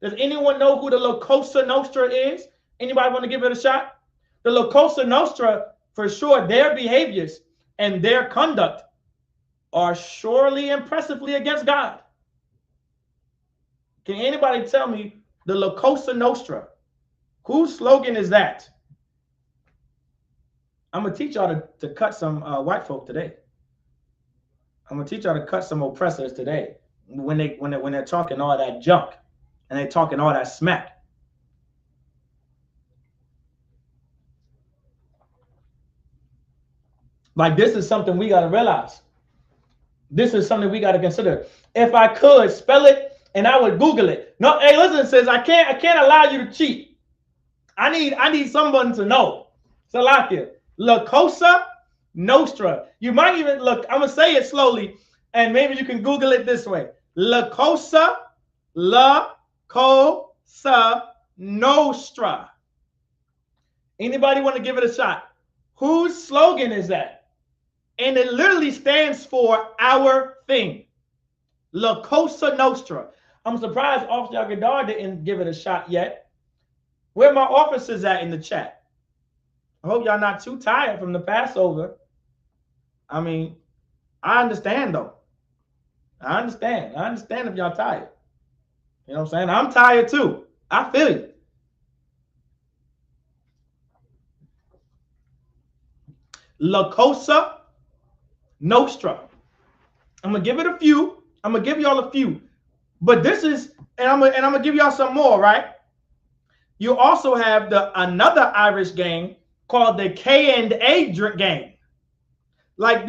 Does anyone know who the La Cosa Nostra is? Anybody want to give it a shot? The La Cosa Nostra, for sure, their behaviors and their conduct are surely impressively against God. Can anybody tell me the La Cosa Nostra? Whose slogan is that? I'm going to teach y'all to cut some white folk today. I'm going to teach y'all to cut some oppressors today when they're talking all that junk and they're talking all that smack. This is something we got to realize. This is something we got to consider. If I could spell it and I would Google it. No, hey, listen, sis, I can't allow you to cheat. I need someone to know. Salakia. La Cosa Nostra. You might even look, I'm going to say it slowly, and maybe you can Google it this way. La Cosa Nostra. Anybody want to give it a shot? Whose slogan is that? And it literally stands for our thing. La Cosa Nostra. I'm surprised Officer Gadar didn't give it a shot yet. Where my officers at in the chat? I hope y'all not too tired from the Passover. I mean, I understand though. I understand if y'all tired. You know what I'm saying? I'm tired too. I feel you. La Cosa Nostra. I'm gonna give it a few. I'm gonna give y'all a few. But this is, and I'm gonna give y'all some more, right? You also have another Irish gang called the K&A gang. The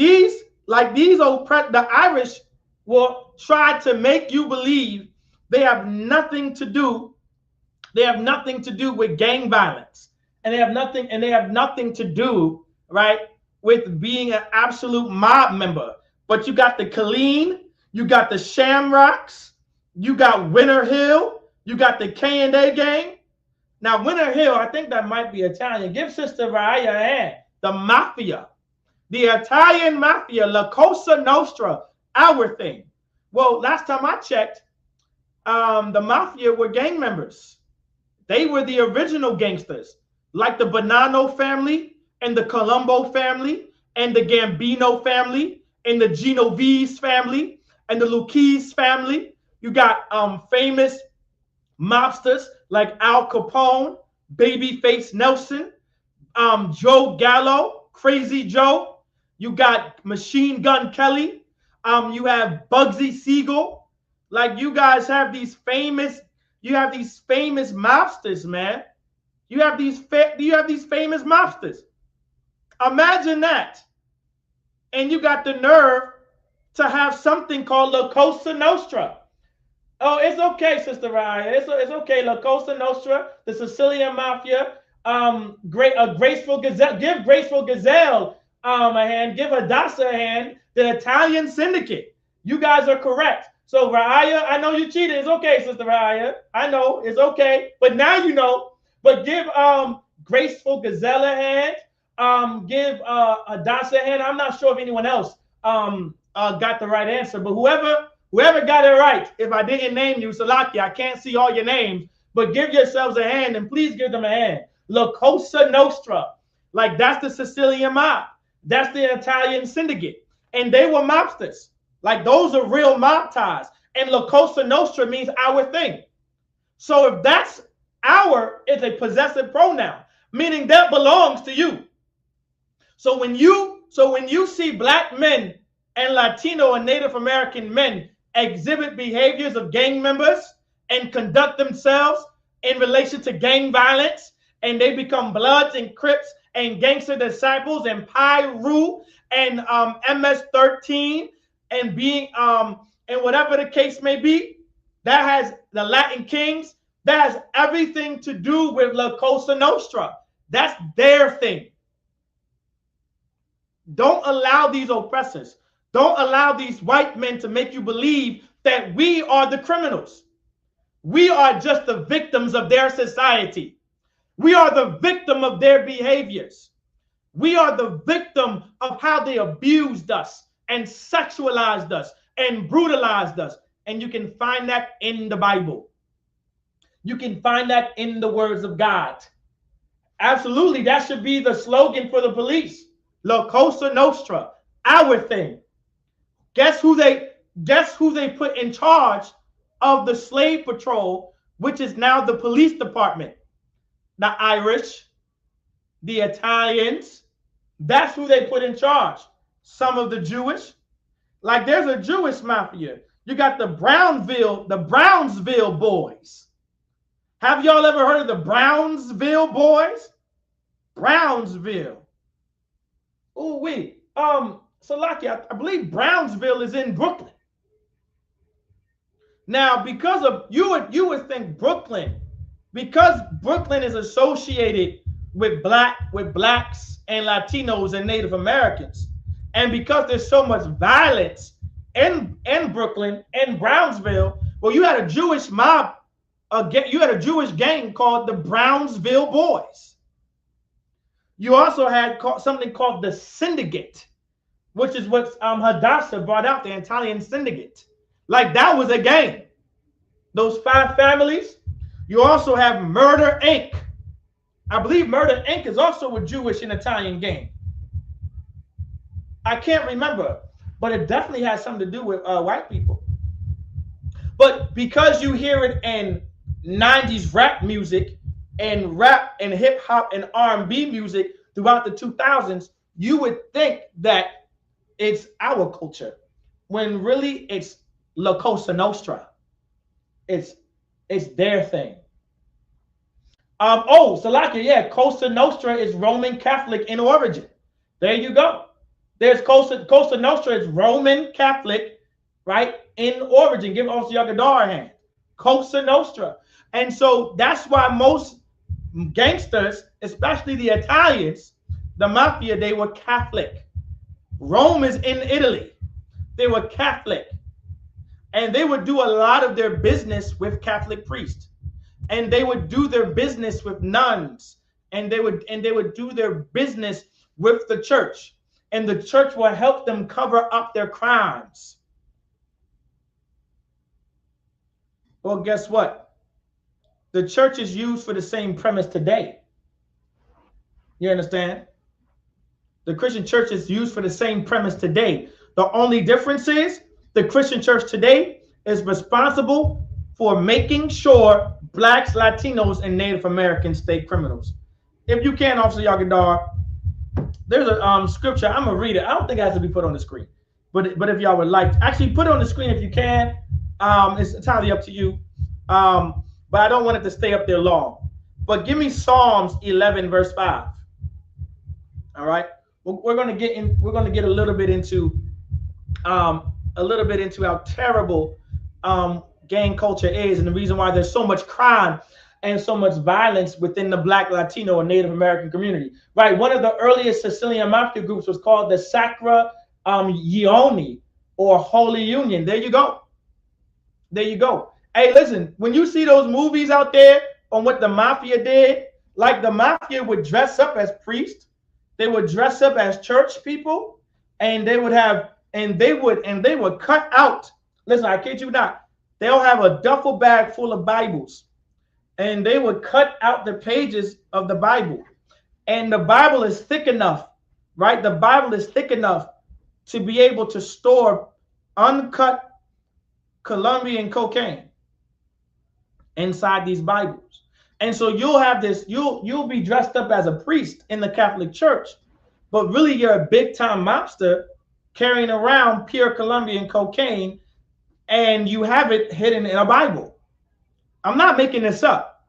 Irish will try to make you believe they have nothing to do. They have nothing to do with gang violence, and they have nothing to do, right, with being an absolute mob member. But you got the Colleen, you got the Shamrocks, you got Winter Hill, you got the K&A gang. Now, Winter Hill, I think that might be Italian. Give Sister Raya a hand. The mafia. The Italian mafia, La Cosa Nostra, our thing. Well, last time I checked, the mafia were gang members. They were the original gangsters, like the Bonanno family and the Colombo family and the Gambino family and the Genovese family and the Lucchese family. You got famous mobsters like Al Capone, Babyface Nelson, Joe Gallo, Crazy Joe. You got Machine Gun Kelly. You have Bugsy Siegel. You guys have these famous. You have these famous mobsters, man. You have these famous mobsters. Imagine that. And you got the nerve to have something called La Cosa Nostra. Oh, it's okay, Sister Raya. It's okay. La Cosa Nostra, the Sicilian Mafia, Graceful Gazelle. Give Graceful Gazelle a hand. Give Hadassah a hand. The Italian Syndicate. You guys are correct. So Raya, I know you cheated. It's okay, Sister Raya. I know it's okay. But now you know. But give Graceful Gazelle a hand. Give Adasa a hand. I'm not sure if anyone else got the right answer, but whoever got it right, if I didn't name you, Salaki, I can't see all your names, but give yourselves a hand and please give them a hand. La Cosa Nostra, like that's the Sicilian mob. That's the Italian syndicate. And they were mobsters. Like those are real mob ties. And La Cosa Nostra means our thing. So if that's our, it's a possessive pronoun, meaning that belongs to you. So when you see black men and Latino and Native American men exhibit behaviors of gang members and conduct themselves in relation to gang violence, and they become Bloods and Crips and Gangster Disciples and Pyru and MS-13 and being and whatever the case may be, that has the Latin Kings, that has everything to do with La Cosa Nostra. That's their thing. Don't allow these oppressors, don't allow these white men to make you believe that we are the criminals. We are just the victims of their society. We are the victim of their behaviors. We are the victim of how they abused us and sexualized us and brutalized us. And you can find that in the Bible. You can find that in the words of God. Absolutely, that should be the slogan for the police. La Cosa Nostra, our thing. Guess who they put in charge of the slave patrol, which is now the police department? The Irish, the Italians. That's who they put in charge. Some of the Jewish. Like there's a Jewish mafia. You got the Brownsville boys. Have y'all ever heard of the Brownsville boys? Brownsville. Oh, wait. Salaki, I believe Brownsville is in Brooklyn. Now, because of you would think Brooklyn, because Brooklyn is associated with blacks and Latinos and Native Americans, and because there's so much violence in Brooklyn and Brownsville, well, you had a Jewish mob, you had a Jewish gang called the Brownsville Boys. You also had something called the Syndicate, which is what Hadassah brought out, the Italian Syndicate. Like that was a gang. Those 5 families. You also have Murder Inc. I believe Murder Inc. is also a Jewish and Italian gang. I can't remember, but it definitely has something to do with white people. But because you hear it in 90s rap music and rap and hip hop and R&B music throughout the 2000s, you would think that it's our culture, when really it's La Cosa Nostra. It's their thing. Salaki, yeah, Cosa Nostra is Roman Catholic in origin. There you go. There's Cosa Nostra is Roman Catholic, right, in origin. Give also Yagadar a hand. Cosa Nostra. And so that's why most gangsters, especially the Italians, the mafia, they were Catholic. Rome is in Italy. They were Catholic. And they would do a lot of their business with Catholic priests. And they would do their business with nuns. And they would do their business with the church. And the church will help them cover up their crimes. Well, guess what? The church is used for the same premise today. You understand? The Christian church is used for the same premise today. The only difference is the Christian church today is responsible for making sure blacks, Latinos, and Native Americans stay criminals. If you can, Officer Yagadar, there's a scripture. I'm going to read it. I don't think it has to be put on the screen. But if y'all would like, actually put it on the screen if you can. It's entirely up to you. But I don't want it to stay up there long. But give me Psalms 11, verse 5. All right. We're going to get in. We're going to get a little bit into how terrible gang culture is, and the reason why there's so much crime and so much violence within the Black, Latino, and Native American community. Right. One of the earliest Sicilian mafia groups was called the Sacra Unione, or Holy Union. There you go. There you go. Hey, listen, when you see those movies out there on what the mafia did, like the mafia would dress up as priests, they would dress up as church people, and they would cut out. Listen, I kid you not. They'll have a duffel bag full of Bibles, and they would cut out the pages of the Bible. And the Bible is thick enough, right? The Bible is thick enough to be able to store uncut Colombian cocaine inside these Bibles. And so you'll have this, you'll be dressed up as a priest in the Catholic Church, but really you're a big time mobster carrying around pure Colombian cocaine, and you have it hidden in a Bible. I'm not making this up.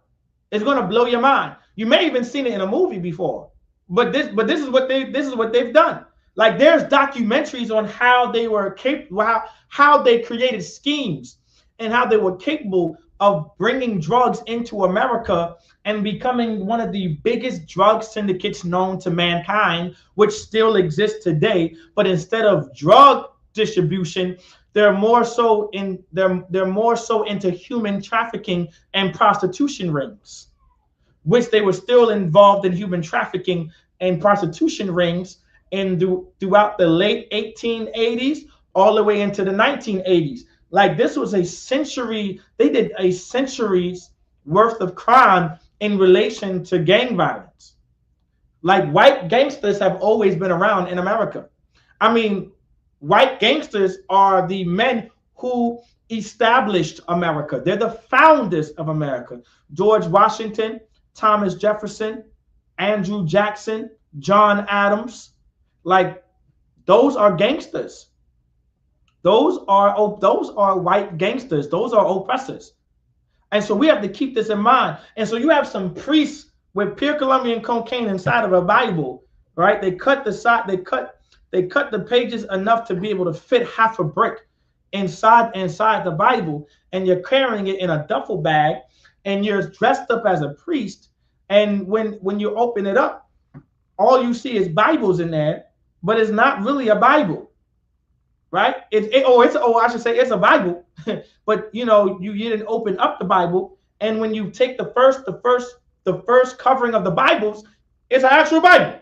It's going to blow your mind. You may even seen it in a movie before, but this is what they've done. Like, there's documentaries on how they were capable, how they created schemes and how they were capable of bringing drugs into America and becoming one of the biggest drug syndicates known to mankind, which still exists today. But instead of drug distribution, they're more so into human trafficking and prostitution rings, which they were still involved in human trafficking and prostitution rings throughout the late 1880s all the way into the 1980s. Like, this was a century, they did a century's worth of crime in relation to gang violence. Like, white gangsters have always been around in America. I mean, white gangsters are the men who established America. They're the founders of America. George Washington, Thomas Jefferson, Andrew Jackson, John Adams. Like, those are gangsters. Those are white gangsters. Those are oppressors. And so we have to keep this in mind. And so you have some priests with pure Colombian cocaine inside of a Bible, right? They cut the pages enough to be able to fit half a brick inside the Bible, and you're carrying it in a duffel bag, and you're dressed up as a priest. And when you open it up, all you see is Bibles in there, but it's not really a Bible, right? I should say it's a Bible, but you didn't open up the Bible. And when you take the first covering of the Bibles, it's an actual Bible.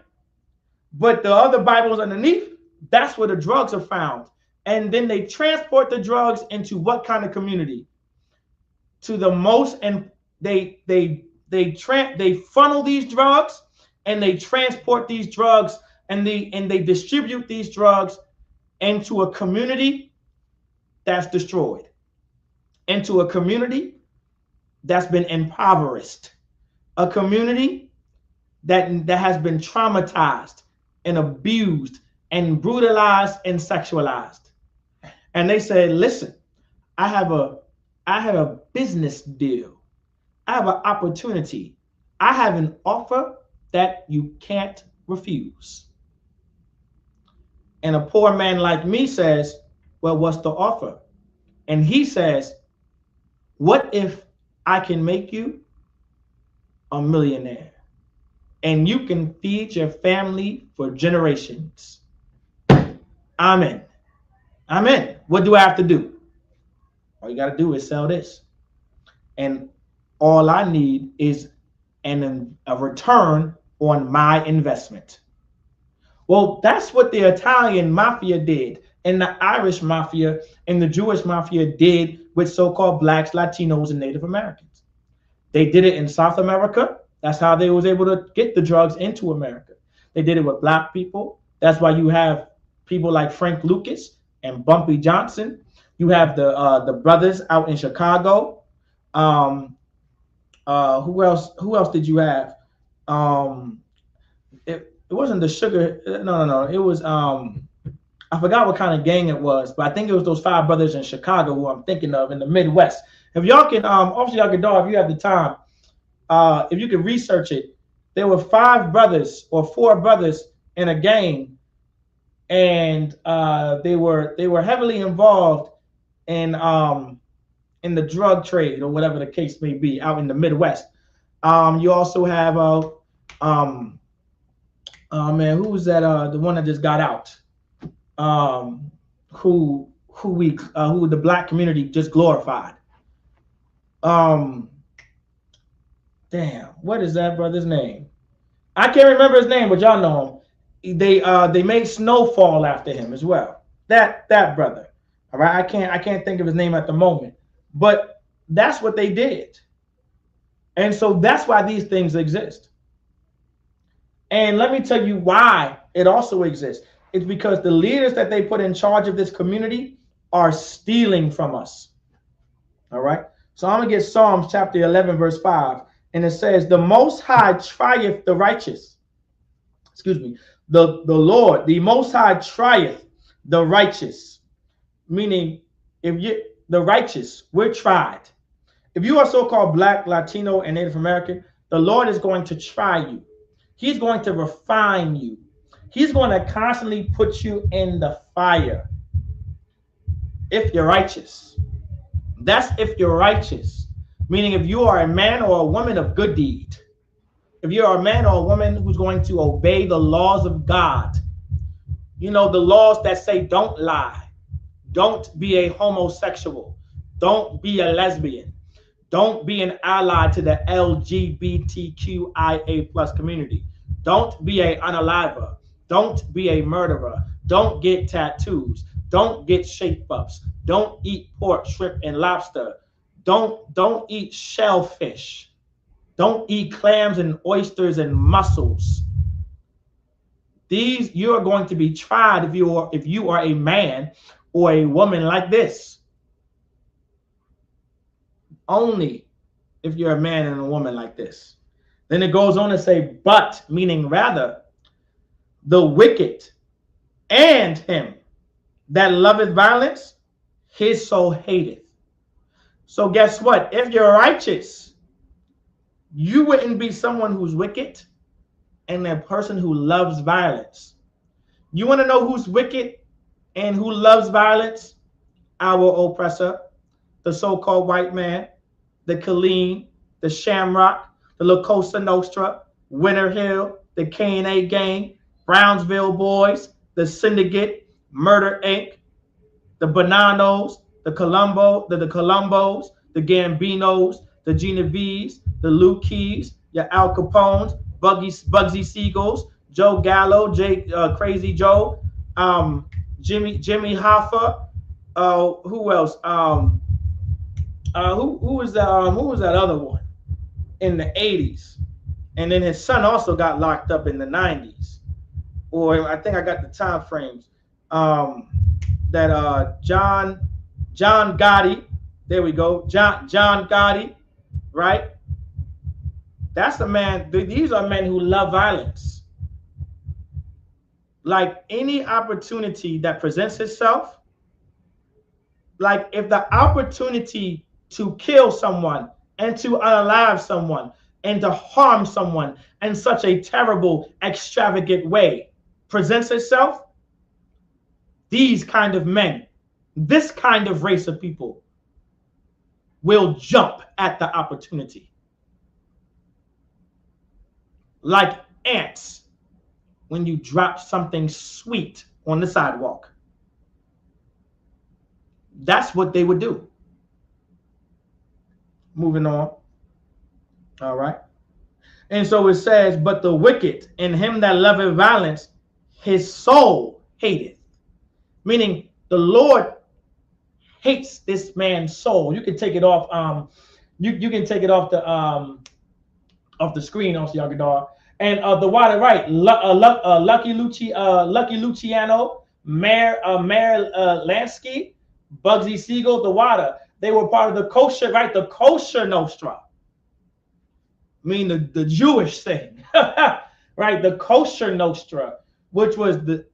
But the other Bibles underneath, that's where the drugs are found. And then they transport the drugs into what kind of community? To the most, and they funnel these drugs, and they transport these drugs, and they distribute these drugs into a community that's destroyed, into a community that's been impoverished, a community that has been traumatized and abused and brutalized and sexualized. And they said, listen, I have a business deal. I have an opportunity. I have an offer that you can't refuse. And a poor man like me says, well, what's the offer? And he says, what if I can make you a millionaire and you can feed your family for generations? Amen. Amen. What do I have to do? All you got to do is sell this. And all I need is a return on my investment. Well, that's what the Italian mafia did, and the Irish mafia and the Jewish mafia did with so-called blacks, Latinos, and Native Americans. They did it in South America. That's how they was able to get the drugs into America. They did it with black people. That's why you have people like Frank Lucas and Bumpy Johnson. You have the brothers out in Chicago. Who else did you have? It wasn't the sugar. No. It was I forgot what kind of gang it was, but I think it was those 5 brothers in Chicago who I'm thinking of in the Midwest. If y'all can, also y'all can, if you have the time, if you can research it, there were 5 brothers or 4 brothers in a gang, and they were heavily involved in the drug trade or whatever the case may be out in the Midwest. You also have who was that? The one that just got out, who who the black community just glorified. Damn, what is that brother's name? I can't remember his name, but y'all know him. They made Snowfall after him as well. That brother. All right, I can't think of his name at the moment, but that's what they did. And so that's why these things exist. And let me tell you why it also exists. It's because the leaders that they put in charge of this community are stealing from us. All right. So I'm going to get Psalms chapter 11, verse 5. And it says, the Most High trieth the righteous. Excuse me. The Lord, the Most High trieth the righteous. Meaning, the righteous, we're tried. If you are so-called Black, Latino, and Native American, the Lord is going to try you. He's going to refine you. He's going to constantly put you in the fire. If you're righteous. That's if you're righteous. Meaning if you are a man or a woman of good deed. If you're a man or a woman who's going to obey the laws of God. You know, the laws that say don't lie. Don't be a homosexual. Don't be a lesbian. Don't be an ally to the LGBTQIA plus community. Don't be an unaliver. Don't be a murderer. Don't get tattoos. Don't get shape-ups. Don't eat pork, shrimp, and lobster. Don't eat shellfish. Don't eat clams and oysters and mussels. You are going to be tried if you are a man or a woman like this. Only if you're a man and a woman like this. Then it goes on to say, but, meaning rather, the wicked and him that loveth violence, his soul hateth. So guess what? If you're righteous, you wouldn't be someone who's wicked and a person who loves violence. You want to know who's wicked and who loves violence? Our oppressor, the so-called white man, the Colleen, the Shamrock, the La Cosa Nostra, Winter Hill, the K&A Gang, Brownsville Boys, the Syndicate, Murder Inc., the Bonanos, the Columbos, the Gambinos, the Genovese, the Luke Keys, your Al Capones, Bugsy Siegels, Joe Gallo, Crazy Joe, Jimmy Hoffa, who else? Who was that other one in the 80s? And then his son also got locked up in the 90s. Or I think I got the time frames. John Gotti, there we go. John Gotti, right? That's a man. These are men who love violence. Like any opportunity that presents itself, like if the opportunity to kill someone and to unalive someone and to harm someone in such a terrible, extravagant way presents itself, these kind of men, this kind of race of people will jump at the opportunity. Like ants when you drop something sweet on the sidewalk. That's what they would do. Moving on. All right. And so it says, but the wicked and him that loveth violence, his soul hateth. Meaning the Lord hates this man's soul. You can take it off. You can take it off the screen, also, Yagadar. And the water, right? Lucky Luciano, Mayor Lansky, Bugsy Siegel, the water. They were part of the kosher, right? The kosher Nostra. I mean the Jewish thing, right? The kosher Nostra, which was the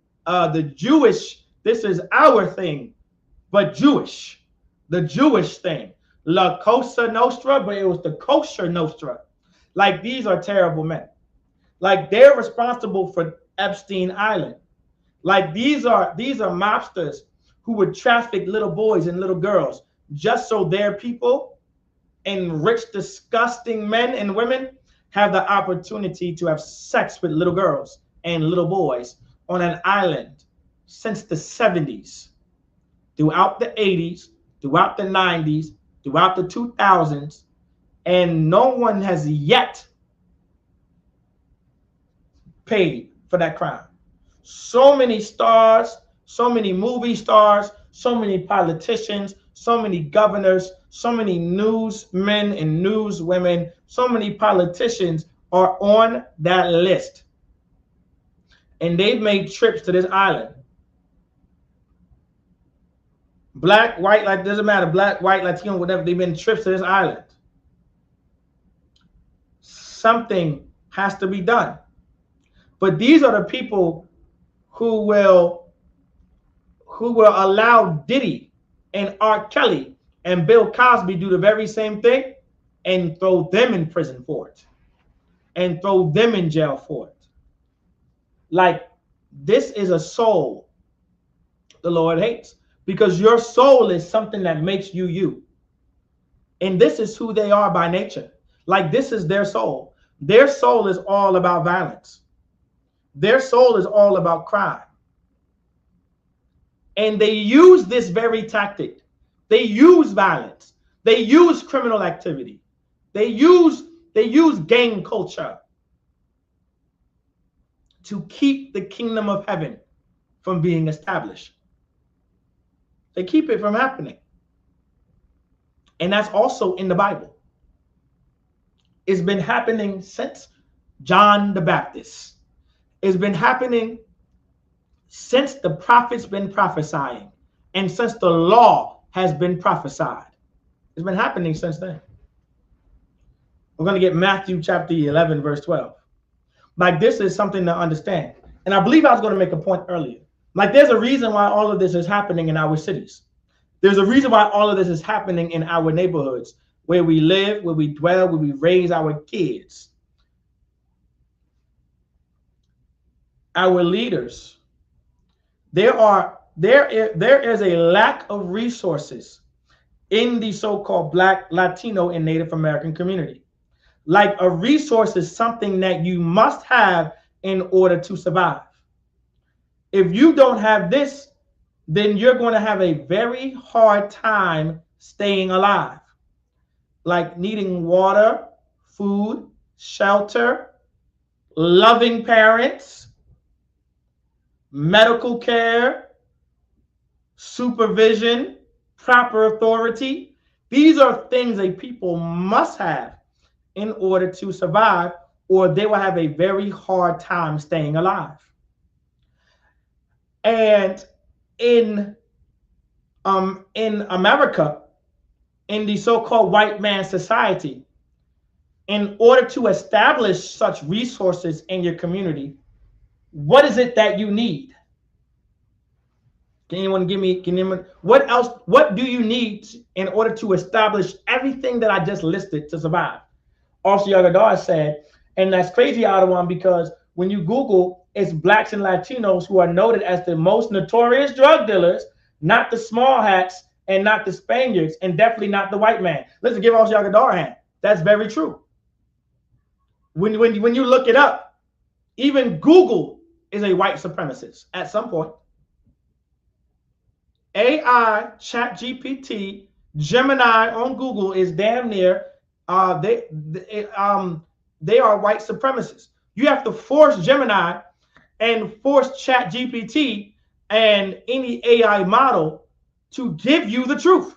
Jewish. This is our thing, but Jewish. The Jewish thing, La Cosa Nostra, but it was the kosher Nostra. Like these are terrible men. Like they're responsible for Epstein Island. Like these are mobsters who would traffic little boys and little girls just so their people and rich, disgusting men and women have the opportunity to have sex with little girls and little boys on an island since the 70s. throughout the 80s, throughout the 90s, throughout the 2000s, and no one has yet paid for that crime. So many stars, so many movie stars, so many politicians, so many governors, so many newsmen and newswomen, so many politicians are on that list. And they've made trips to this island. Black, white, like doesn't matter, black, white, Latino, whatever, they've been trips to this island. Something has to be done. But these are the people who will allow Diddy and R. Kelly and Bill Cosby do the very same thing and throw them in prison for it and throw them in jail for it. Like, this is a soul the Lord hates, because your soul is something that makes you you. And this is who they are by nature. Like, this is their soul. Their soul is all about violence. Their soul is all about crime. And they use this very tactic. They use violence. They use criminal activity. They use gang culture to keep the kingdom of heaven from being established. They keep it from happening. And that's also in the Bible. It's been happening since John the Baptist. It's been happening since the prophets been prophesying and since the law has been prophesied. It's been happening since then. We're going to get Matthew chapter 11, verse 12. Like, this is something to understand. And I believe I was going to make a point earlier. Like, there's a reason why all of this is happening in our cities. There's a reason why all of this is happening in our neighborhoods, where we live, where we dwell, where we raise our kids. Our leaders. There is a lack of resources in the so-called Black, Latino, and Native American community. Like, a resource is something that you must have in order to survive. If you don't have this, then you're going to have a very hard time staying alive. Like needing water, food, shelter, loving parents, medical care, supervision, proper authority. These are things a people must have in order to survive, or they will have a very hard time staying alive. And in America, in the so-called white man society, in order to establish such resources in your community, what is it that you need? Can anyone give me, what else, what do you need in order to establish everything that I just listed to survive? Also, Yagadar said, and that's crazy, Adawan, because when you Google, it's Blacks and Latinos who are noted as the most notorious drug dealers, not the small hats and not the Spaniards, and definitely not the white man. Listen, give also Yagadar a hand. That's very true. When you look it up, even Google is a white supremacist at some point. AI, ChatGPT, Gemini on Google is damn near, they are white supremacists. You have to force Gemini and force ChatGPT and any AI model to give you the truth.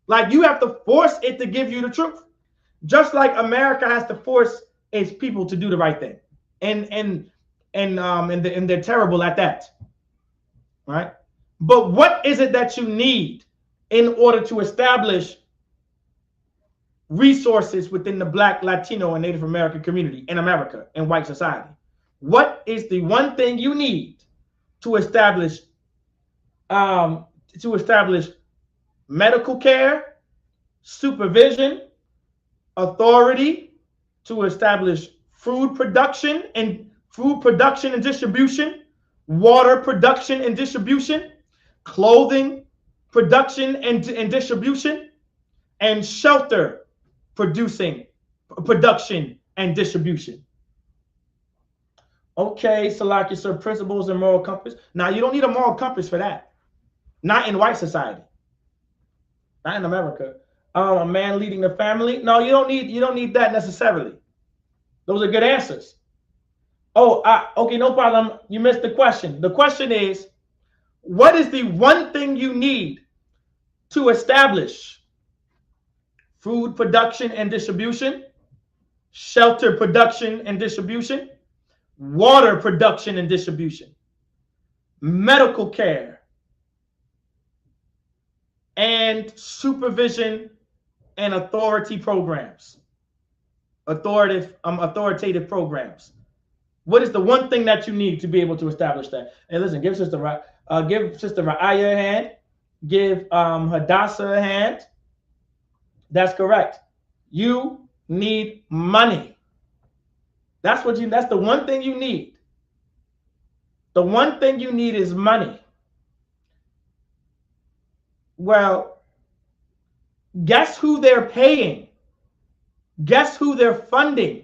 Like, you have to force it to give you the truth. Just like America has to force its people to do the right thing. And they're terrible at that. Right? But what is it that you need in order to establish resources within the Black, Latino, and Native American community in America and white society? What is the one thing you need to establish medical care, supervision, authority, to establish food production and distribution, water production and distribution, clothing production and distribution, and shelter production and distribution. Okay, Salaki, sir, principles and moral compass. Now, you don't need a moral compass for that. Not in white society. Not in America. A man leading the family. No, you don't need that necessarily. Those are good answers. Oh, okay, no problem. You missed the question. The question is, what is the one thing you need to establish food production and distribution, shelter production and distribution, water production and distribution, medical care, and supervision and authority programs, authoritative programs? What is the one thing that you need to be able to establish that? And listen, give Sister Ra'aya a hand. Give Hadassah a hand. That's correct. You need money. That's the one thing you need. The one thing you need is money. Well, guess who they're paying? Guess who they're funding?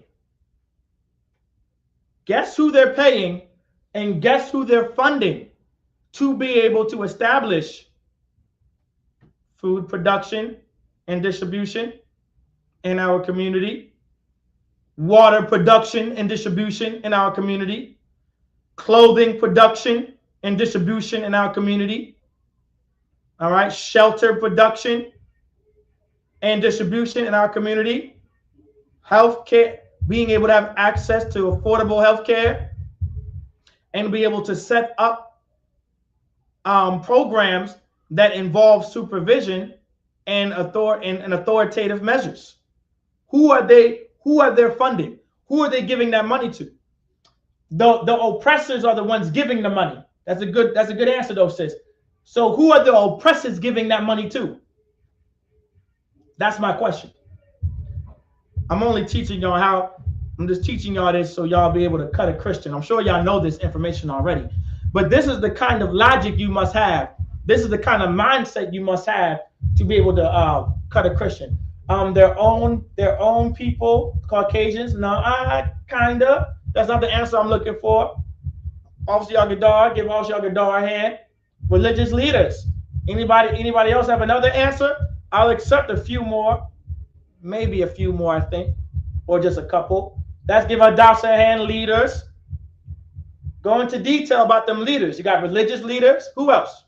Guess who they're paying, and guess who they're funding to be able to establish food production and distribution in our community, water production and distribution in our community, clothing production and distribution in our community, all right, shelter production and distribution in our community, healthcare, being able to have access to affordable healthcare, and be able to set up programs that involve supervision and authoritative measures. Who are they funding? Who are they giving that money to? The oppressors are the ones giving the money. That's a good answer though, sis. So who are the oppressors giving that money to? That's my question. I'm only teaching y'all I'm just teaching y'all this so y'all be able to cut a Christian. I'm sure y'all know this information already, but this is the kind of logic you must have. This is the kind of mindset you must have to be able to cut a Christian. Their own people, Caucasians. No, kinda. That's not the answer I'm looking for. Officer Yagadar, give Officer Yagadar a hand. Religious leaders. Anybody else have another answer? I'll accept a few more, maybe a few more, I think, or just a couple. Let's give Hadassah a hand. Leaders. Go into detail about them leaders. You got religious leaders. Who else?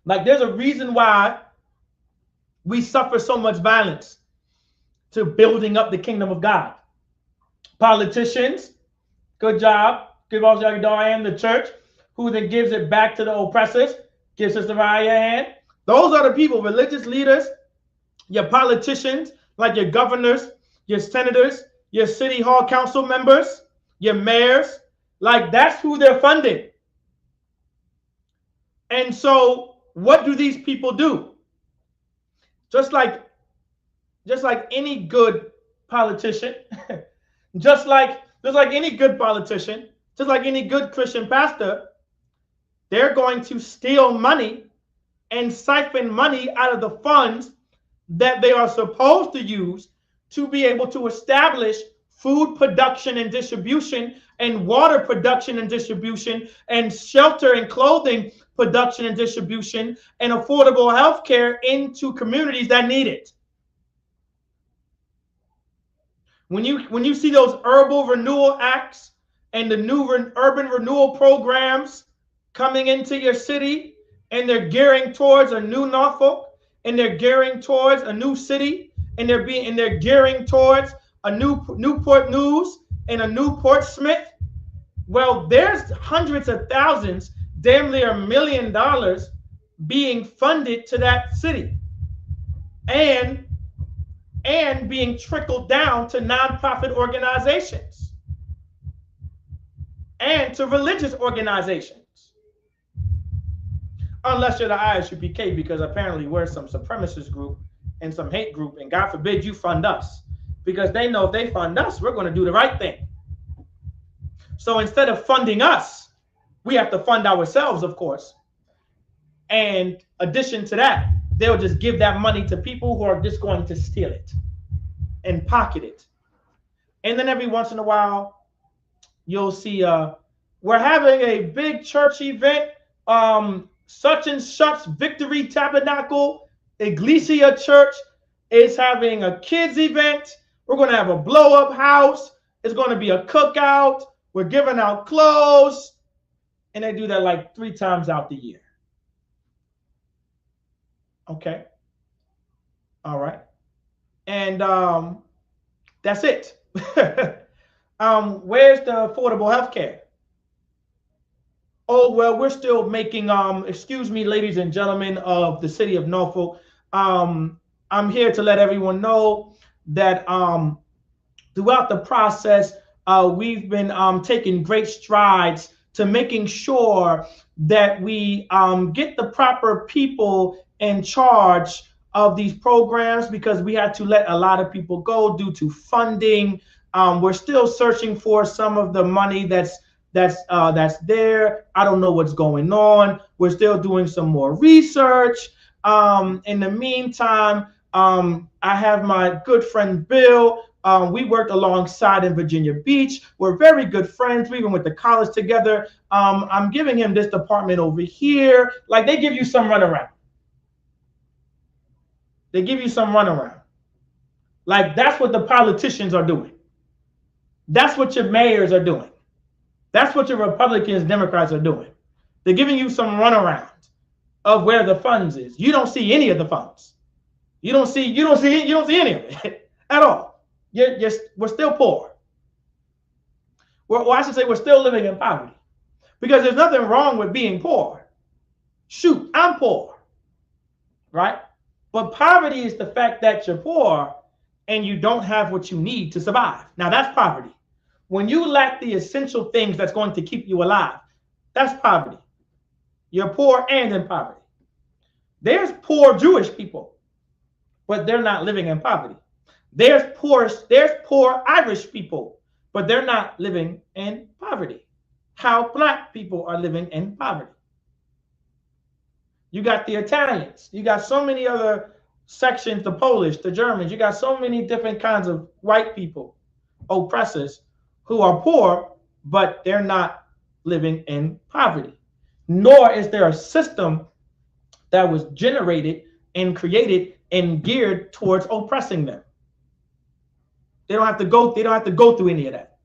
Like, there's a reason why we suffer so much violence to building up the kingdom of God. Politicians, good job. Give also Yagadar the church, who then gives it back to the oppressors. Give Sister Raya a hand. Those are the people, religious leaders, your politicians, like your governors, your senators, your city hall council members, your mayors. Like, that's who they're funding. And so what do these people do? Just like any good politician, just like any good politician, just like any good Christian pastor, they're going to steal money and siphon money out of the funds that they are supposed to use to be able to establish food production and distribution, and water production and distribution, and shelter and clothing production and distribution, and affordable health care into communities that need it. When you see those urban renewal acts and the new urban renewal programs coming into your city, and they're gearing towards a new Norfolk, and they're gearing towards a new city, and they're gearing towards a new Newport News and a new Portsmouth. Well, there's hundreds of thousands, damn near $1 million being funded to that city, and being trickled down to nonprofit organizations and to religious organizations. Unless you're the ISUPK, because apparently we're some supremacist group and some hate group, and God forbid you fund us, because they know if they fund us, we're going to do the right thing. So instead of funding us, we have to fund ourselves, of course. And addition to that, they'll just give that money to people who are just going to steal it and pocket it And then every once in a while, you'll see we're having a big church event, such and such Victory Tabernacle Iglesia Church is having a kids event. We're going to have a blow-up house. It's going to be a cookout. We're giving out clothes. And they do that like 3 times out the year. Okay. All right. And that's it. Where's the affordable health care? Oh, well, we're still making, excuse me, ladies and gentlemen of the city of Norfolk. I'm here to let everyone know that throughout the process, we've been taking great strides to making sure that we get the proper people in charge of these programs, because we had to let a lot of people go due to funding. We're still searching for some of the money that's there. I don't know what's going on. We're still doing some more research. In the meantime, I have my good friend Bill. We worked alongside in Virginia Beach. We're very good friends. We even went to college together. I'm giving him this department over here. Like, they give you some runaround. They give you some runaround. Like, that's what the politicians are doing. That's what your mayors are doing. That's what your Republicans, Democrats are doing. They're giving you some runaround of where the funds is. You don't see any of the funds. You don't see any of it at all. We're still poor. Well, I should say we're still living in poverty, because there's nothing wrong with being poor. Shoot, I'm poor, right? But poverty is the fact that you're poor and you don't have what you need to survive. Now, that's poverty. When you lack the essential things that's going to keep you alive, that's poverty. You're poor and in poverty. There's poor Jewish people, but they're not living in poverty. There's poor Irish people, but they're not living in poverty. How Black people are living in poverty. You got the Italians. You got so many other sections, the Polish, the Germans. You got so many different kinds of white people, oppressors, who are poor, but they're not living in poverty. Nor is there a system that was generated and created and geared towards oppressing them. They don't have to go through any of that.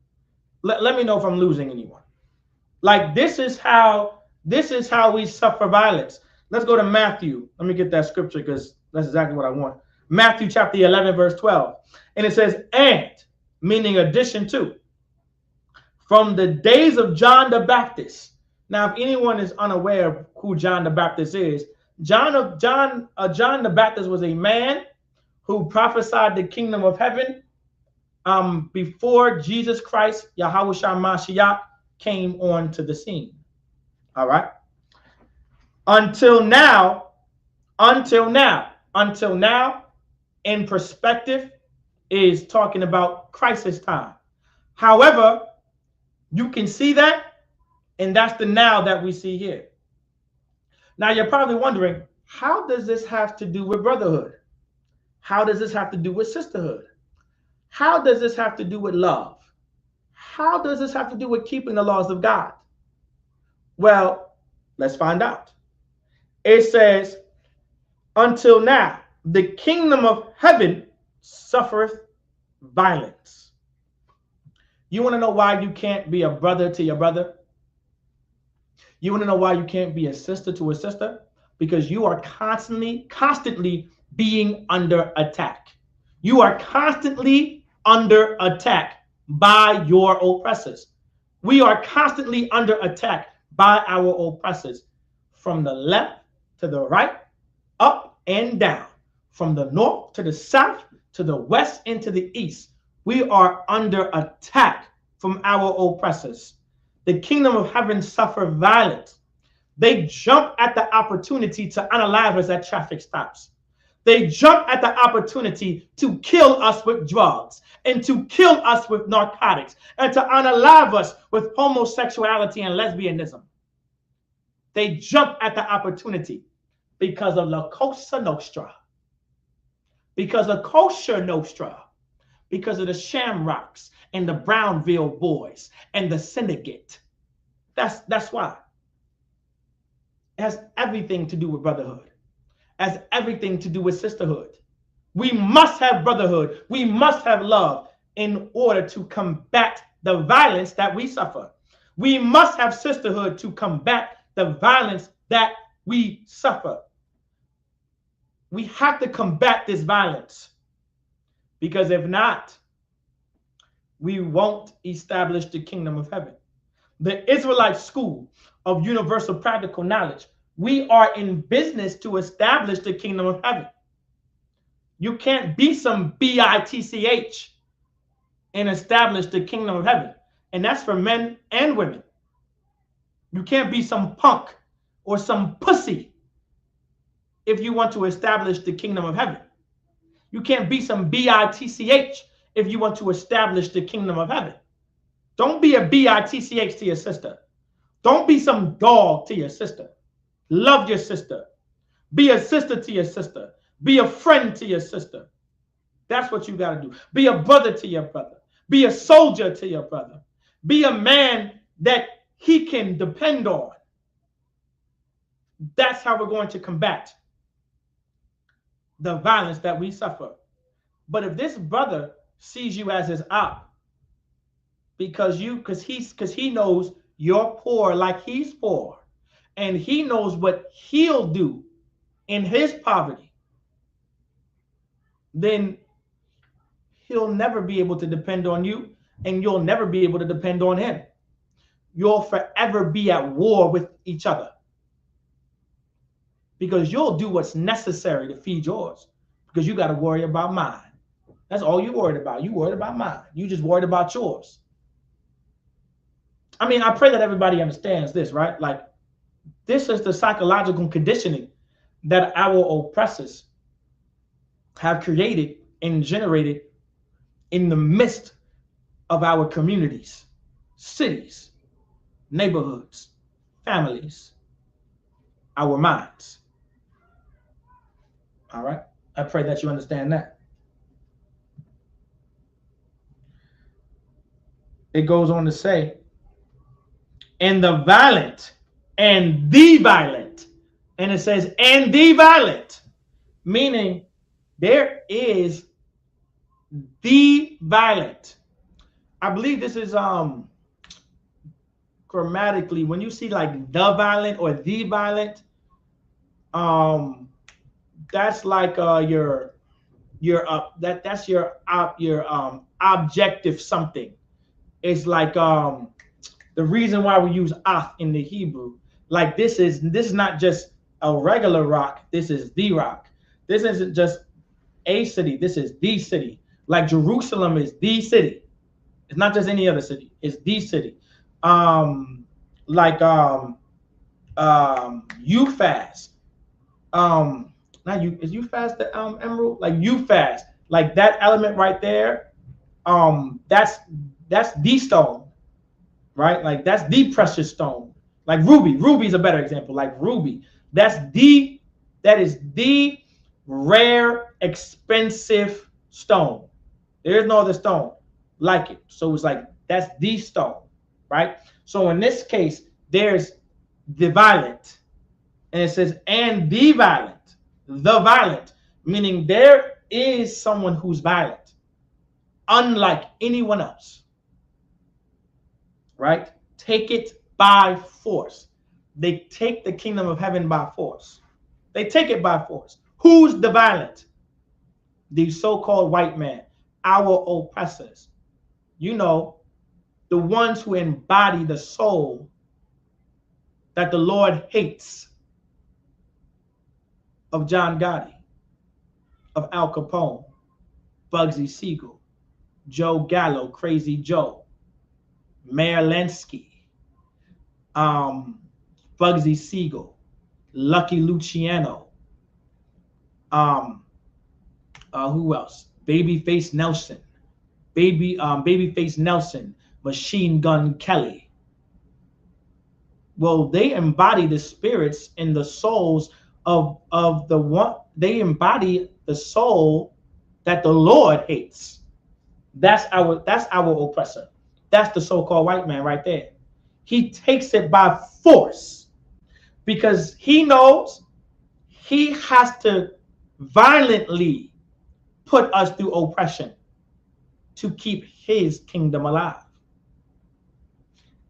Let me know if I'm losing anyone. Like, this is how we suffer violence. Let's go to Matthew. Let me get that scripture, because that's exactly what I want. Matthew chapter 11, verse 12. And it says, and, meaning addition to, from the days of John the Baptist. Now, if anyone is unaware of who John the Baptist is, John the Baptist was a man who prophesied the kingdom of heaven before Jesus Christ, Yahushua Mashiach, came onto the scene. All right. Until now, in perspective, is talking about crisis time. However, you can see that, and that's the now that we see here. Now, you're probably wondering, how does this have to do with brotherhood? How does this have to do with sisterhood? How does this have to do with love? How does this have to do with keeping the laws of God? Well, let's find out. It says, until now, the kingdom of heaven suffereth violence. You want to know why you can't be a brother to your brother? You want to know why you can't be a sister to a sister? Because you are constantly being under attack. You are constantly under attack by your oppressors. We are constantly under attack by our oppressors, from the left to the right, up and down, from the north to the south, to the west and to the east. We are under attack from our oppressors. The kingdom of heaven suffer violence. They jump at the opportunity to unalive us at traffic stops. They jump at the opportunity to kill us with drugs, and to kill us with narcotics, and to unalive us with homosexuality and lesbianism. They jump at the opportunity because of La Cosa Nostra. Because of Kosher Nostra. because of the Shamrocks and the Brownville Boys and the Syndicate. That's why. It has everything to do with brotherhood. It has everything to do with sisterhood. We must have brotherhood. We must have love in order to combat the violence that we suffer. We must have sisterhood to combat the violence that we suffer. We have to combat this violence, because if not, we won't establish the kingdom of heaven. The Israelite School of Universal Practical Knowledge, we are in business to establish the kingdom of heaven. You can't be some bitch and establish the kingdom of heaven. And that's for men and women. You can't be some punk or some pussy if you want to establish the kingdom of heaven. You can't be some bitch if you want to establish the kingdom of heaven. Don't be a bitch to your sister. Don't be some dog to your sister. Love your sister. Be a sister to your sister. Be a friend to your sister. That's what you got to do. Be a brother to your brother. Be a soldier to your brother. Be a man that he can depend on. That's how we're going to combat the violence that we suffer. But if this brother sees you as his op, because he knows you're poor like he's poor, and he knows what he'll do in his poverty, then he'll never be able to depend on you, and you'll never be able to depend on him. You'll forever be at war with each other, because you'll do what's necessary to feed yours, because you got to worry about mine. That's all you worried about. You worried about mine. You just worried about yours. I mean, I pray that everybody understands this, right? Like, this is the psychological conditioning that our oppressors have created and generated in the midst of our communities, cities, neighborhoods, families, our minds. All right? I pray that you understand that. It goes on to say, and the violent and the violent. And it says, and the violent, meaning there is the violent. I believe this is grammatically, when you see like the violent or the violent, that's like that's your objective something. It's like the reason why we use ath in the Hebrew. Like this is not just a regular rock. This is the rock. This isn't just a city. This is the city. Like Jerusalem is the city. It's not just any other city. It's the city. Uphaz. Not you. Is Uphaz the emerald? Like Uphaz. Like that element right there. That's the stone, right? Like that's the precious stone. Like ruby. Ruby is a better example. Like ruby. That is the rare, expensive stone. There is no other stone like it. So it's like that's the stone, right? So in this case, there's the violent, and it says and the violent, meaning there is someone who's violent, unlike anyone else, right? Take it by force. They take the kingdom of heaven by force. They take it by force. Who's the violent? The so-called white man, our oppressors. You know, the ones who embody the soul that the Lord hates of John Gotti, of Al Capone, Bugsy Siegel, Joe Gallo, Crazy Joe, Mayor Lenski, Bugsy Siegel, Lucky Luciano, who else? Babyface Nelson, Babyface Nelson, Machine Gun Kelly. Well, they embody the spirits and the souls of the one. They embody the soul that the Lord hates. That's our oppressor. That's the so-called white man right there. He takes it by force because he knows he has to violently put us through oppression to keep his kingdom alive.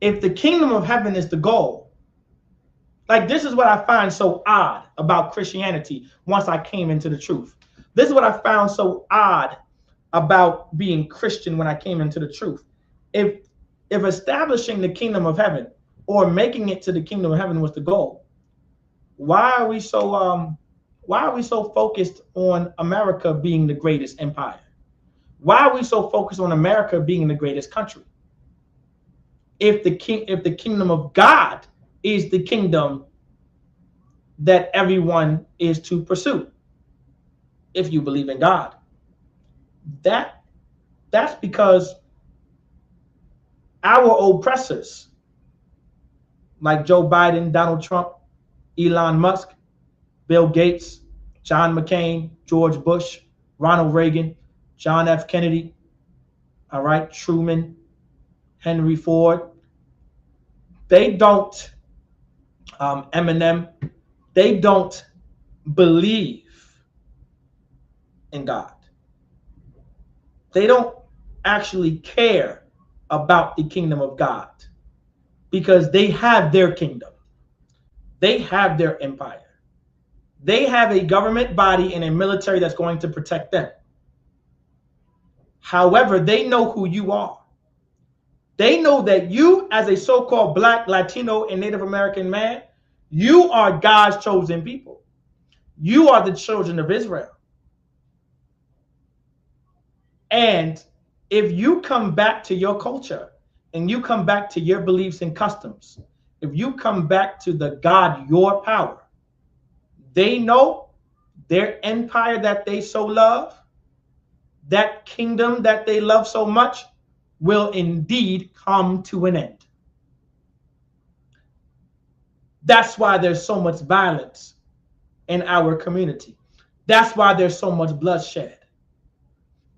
If the kingdom of heaven is the goal, like this is what I find so odd about Christianity once I came into the truth. This is what I found so odd about being Christian when I came into the truth. If establishing the kingdom of heaven or making it to the kingdom of heaven was the goal, why are we so focused on America being the greatest empire? Why are we so focused on America being the greatest country? If the kingdom of God is the kingdom that everyone is to pursue, if you believe in God, that's because our oppressors, like Joe Biden, Donald Trump, Elon Musk, Bill Gates, John McCain, George Bush, Ronald Reagan, John F. Kennedy, all right, Truman, Henry Ford, they don't, Eminem, they don't believe in God. They don't actually care about the kingdom of God because they have their kingdom. They have their empire. They have a government body and a military that's going to protect them. However, they know who you are. They know that you, as a so-called Black, Latino, and Native American man, you are God's chosen people. You are the children of Israel. And if you come back to your culture and you come back to your beliefs and customs, if you come back to the God, your power, they know their empire that they so love, that kingdom that they love so much, will indeed come to an end. That's why there's so much violence in our community. That's why there's so much bloodshed.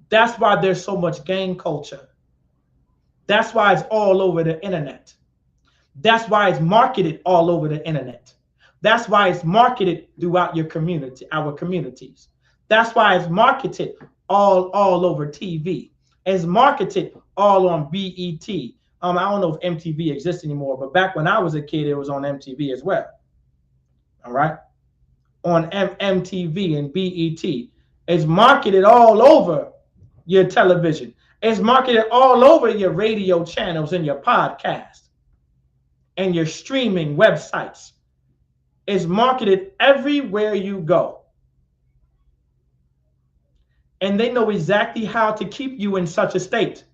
That's why there's so much gang culture. That's why it's all over the internet. That's why it's marketed all over the internet. That's why it's marketed throughout your community, our communities. That's why it's marketed all over TV. It's marketed all on BET. I don't know if MTV exists anymore, but back when I was a kid, it was on MTV as well. All right? On MTV and BET. It's marketed all over your television. It's marketed all over your radio channels and your podcast and your streaming websites. It's marketed everywhere you go. And they know exactly how to keep you in such a state.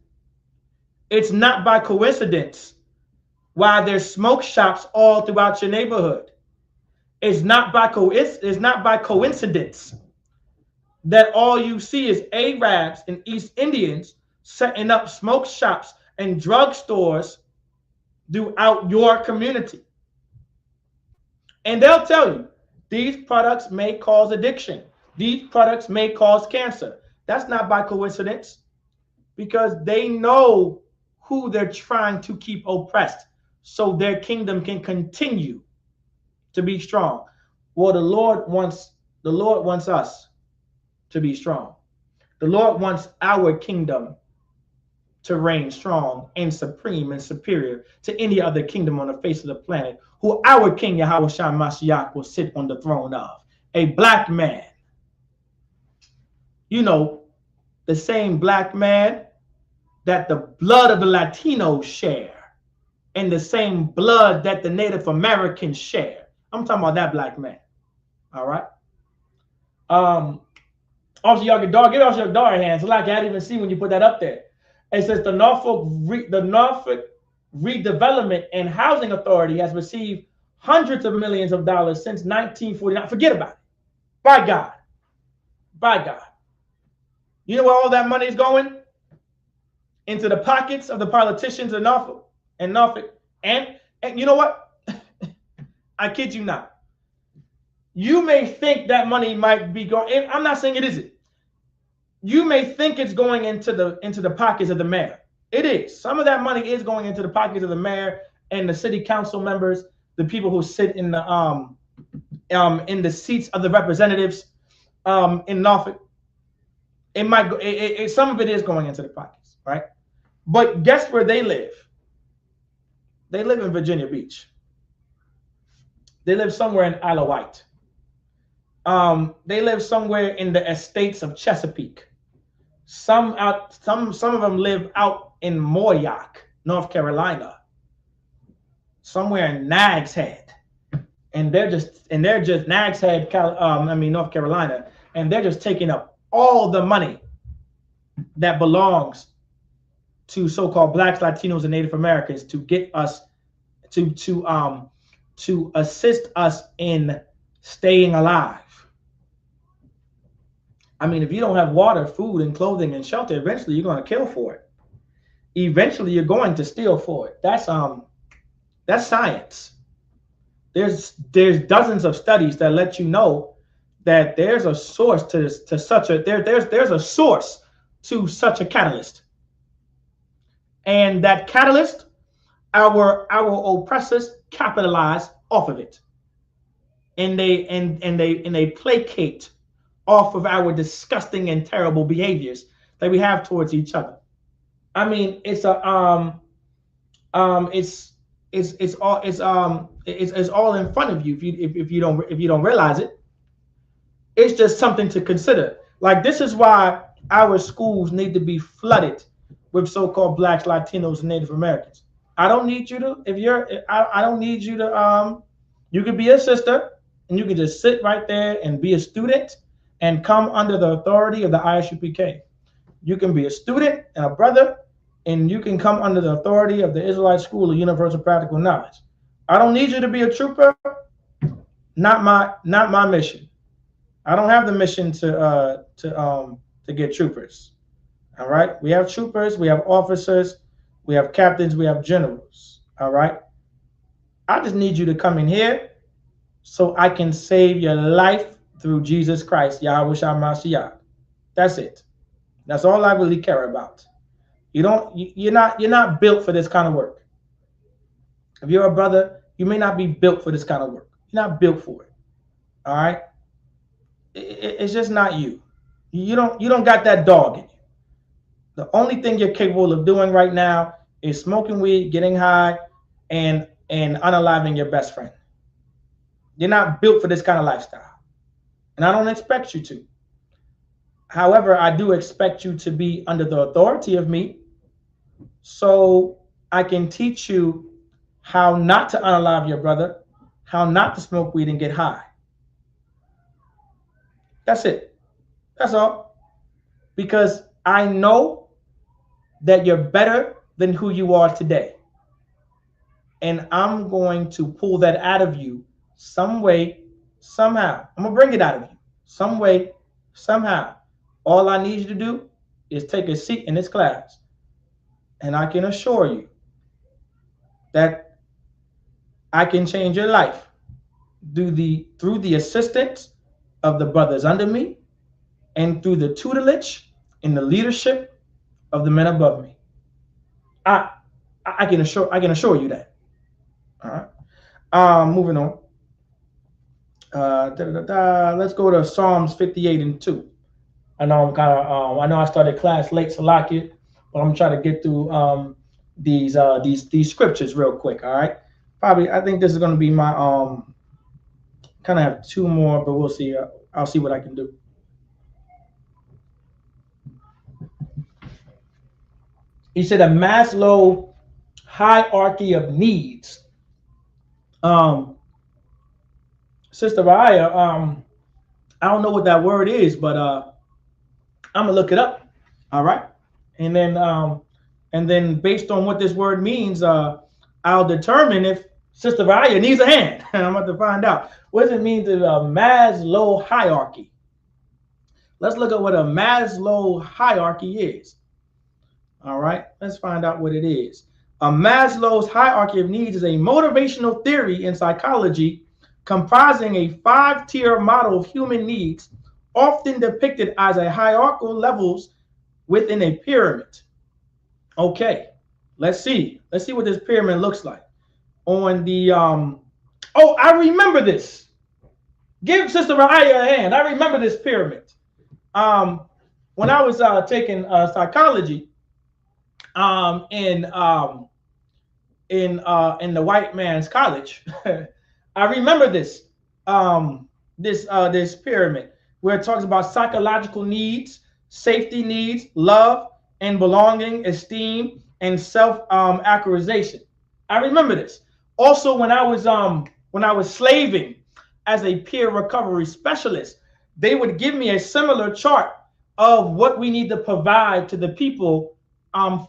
It's not by coincidence why there's smoke shops all throughout your neighborhood. It's not by coincidence that all you see is Arabs and East Indians setting up smoke shops and drug stores throughout your community. And they'll tell you, these products may cause addiction. These products may cause cancer. That's not by coincidence, because they know who they're trying to keep oppressed so their kingdom can continue to be strong. Well, the Lord wants us to be strong. The Lord wants our kingdom to reign strong and supreme and superior to any other kingdom on the face of the planet, who our King Yahweh Shai Mashiach will sit on the throne of. A black man. You know, the same black man that the blood of the Latinos share and the same blood that the Native Americans share. I'm talking about that black man. All right. Officer Yagadar, get Officer Yagadar hands. Like I didn't even see when you put that up there. It says the Norfolk Redevelopment and Housing Authority has received hundreds of millions of dollars since 1949. Forget about it. By God. By God. You know where all that money is going? Into the pockets of the politicians in Norfolk. And you know what? I kid you not. You may think that money might be going. I'm not saying it isn't. you may think it's going into the pockets of the mayor. It is. Some of that money is going into the pockets of the mayor and the city council members, the people who sit in the seats of the representatives in Norfolk. It might go. Some of it is going into the pockets, right? But guess where they live? They live in Virginia Beach. They live somewhere in Isle of Wight. They live somewhere in the estates of Chesapeake. Some of them live out in Moyock, North Carolina. Somewhere in Nags Head, and they're just Nags Head, North Carolina, and they're just taking up all the money that belongs to so-called Blacks, Latinos, and Native Americans to get us to assist us in staying alive. I mean, if you don't have water, food, and clothing and shelter, eventually you're going to kill for it. Eventually you're going to steal for it. That's science. There's dozens of studies that let you know that there's a source to such a there's a source to such a catalyst. And that catalyst, our oppressors capitalize off of it. And they placate off of our disgusting and terrible behaviors that we have towards each other. I mean, it's all in front of you if you don't realize it. It's just something to consider. Like, this is why our schools need to be flooded with so-called Blacks, Latinos, and Native Americans. I don't need you to, I don't need you to, you could be a sister and you can just sit right there and be a student and come under the authority of the ISUPK. You can be a student and a brother, and you can come under the authority of the Israelite School of Universal Practical Knowledge. I don't need you to be a trooper. Not my mission. I don't have the mission to get troopers. All right. We have troopers. We have officers. We have captains. We have generals. All right. I just need you to come in here so I can save your life through Jesus Christ, Yahweh Shah. That's it. That's all I really care about. You're not built for this kind of work. If you're a brother, you may not be built for this kind of work. You're not built for it. All right. It's just not you. You don't got that dog in you. The only thing you're capable of doing right now is smoking weed, getting high, and unaliving your best friend. You're not built for this kind of lifestyle. And I don't expect you to. However, I do expect you to be under the authority of me so I can teach you how not to unalive your brother, how not to smoke weed and get high. That's it. That's all. Because I know that you're better than who you are today. And I'm going to pull that out of you some way, somehow. I'm going to bring it out of you some way, somehow. All I need you to do is take a seat in this class. And I can assure you that I can change your life through the assistance of the brothers under me and through the tutelage and the leadership of the men above me. I can assure you that. All right. Moving on. Let's go to Psalms 58:2. I know I know I started class late, Salakia, but I'm trying to get through these scriptures real quick. All right. Probably I think this is going to be my kind of have two more, but we'll see. I'll see what I can do. He said a Maslow hierarchy of needs. Sister Raya, I don't know what that word is, but I'm gonna look it up. All right, and then based on what this word means, I'll determine if Sister Raya needs a hand. I'm about to find out what does it mean to a Maslow hierarchy. Let's look at what a Maslow hierarchy is. All right, let's find out what it is. A Maslow's hierarchy of needs is a motivational theory in psychology comprising a 5-tier model of human needs, often depicted as a hierarchical levels within a pyramid. Okay, let's see what this pyramid looks like. On the oh, I remember this. Give Sister Raya a hand. I remember this pyramid. When I was taking psychology in the white man's college, I remember this this pyramid where it talks about psychological needs, safety needs, love and belonging, esteem, and self-actualization. I remember this. Also, when I was slaving as a peer recovery specialist, they would give me a similar chart of what we need to provide to the people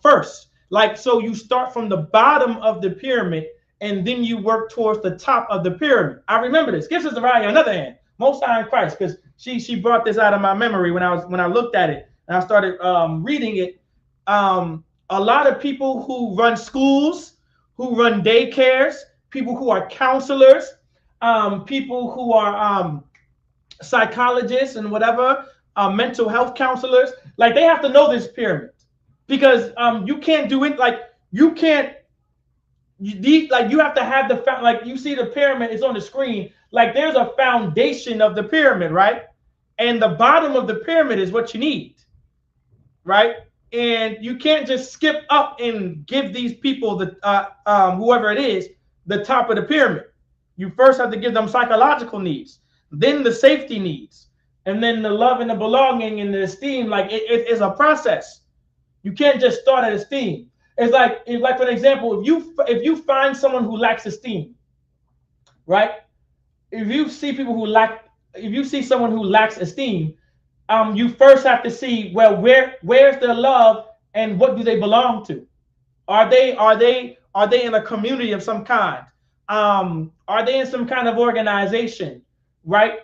first. Like, so you start from the bottom of the pyramid and then you work towards the top of the pyramid. I remember this. Give Sister Raya another hand. Most High in Christ, because she brought this out of my memory when I looked at it and I started reading it. A lot of people who run schools, who run daycares, people who are counselors, people who are psychologists and whatever, mental health counselors, like they have to know this pyramid, because you can't do it. Like you can't, you have to have the, like you see the pyramid is on the screen, like there's a foundation of the pyramid, right? And the bottom of the pyramid is what you need, right? And you can't just skip up and give these people the whoever it is the top of the pyramid. You first have to give them psychological needs, then the safety needs, and then the love and the belonging and the esteem. Like it's a process. You can't just start at esteem. It's like for example, if you find someone who lacks esteem, right? If you see someone who lacks esteem, you first have to see, well, where's their love and what do they belong to? Are they in a community of some kind? Are they in some kind of organization, right?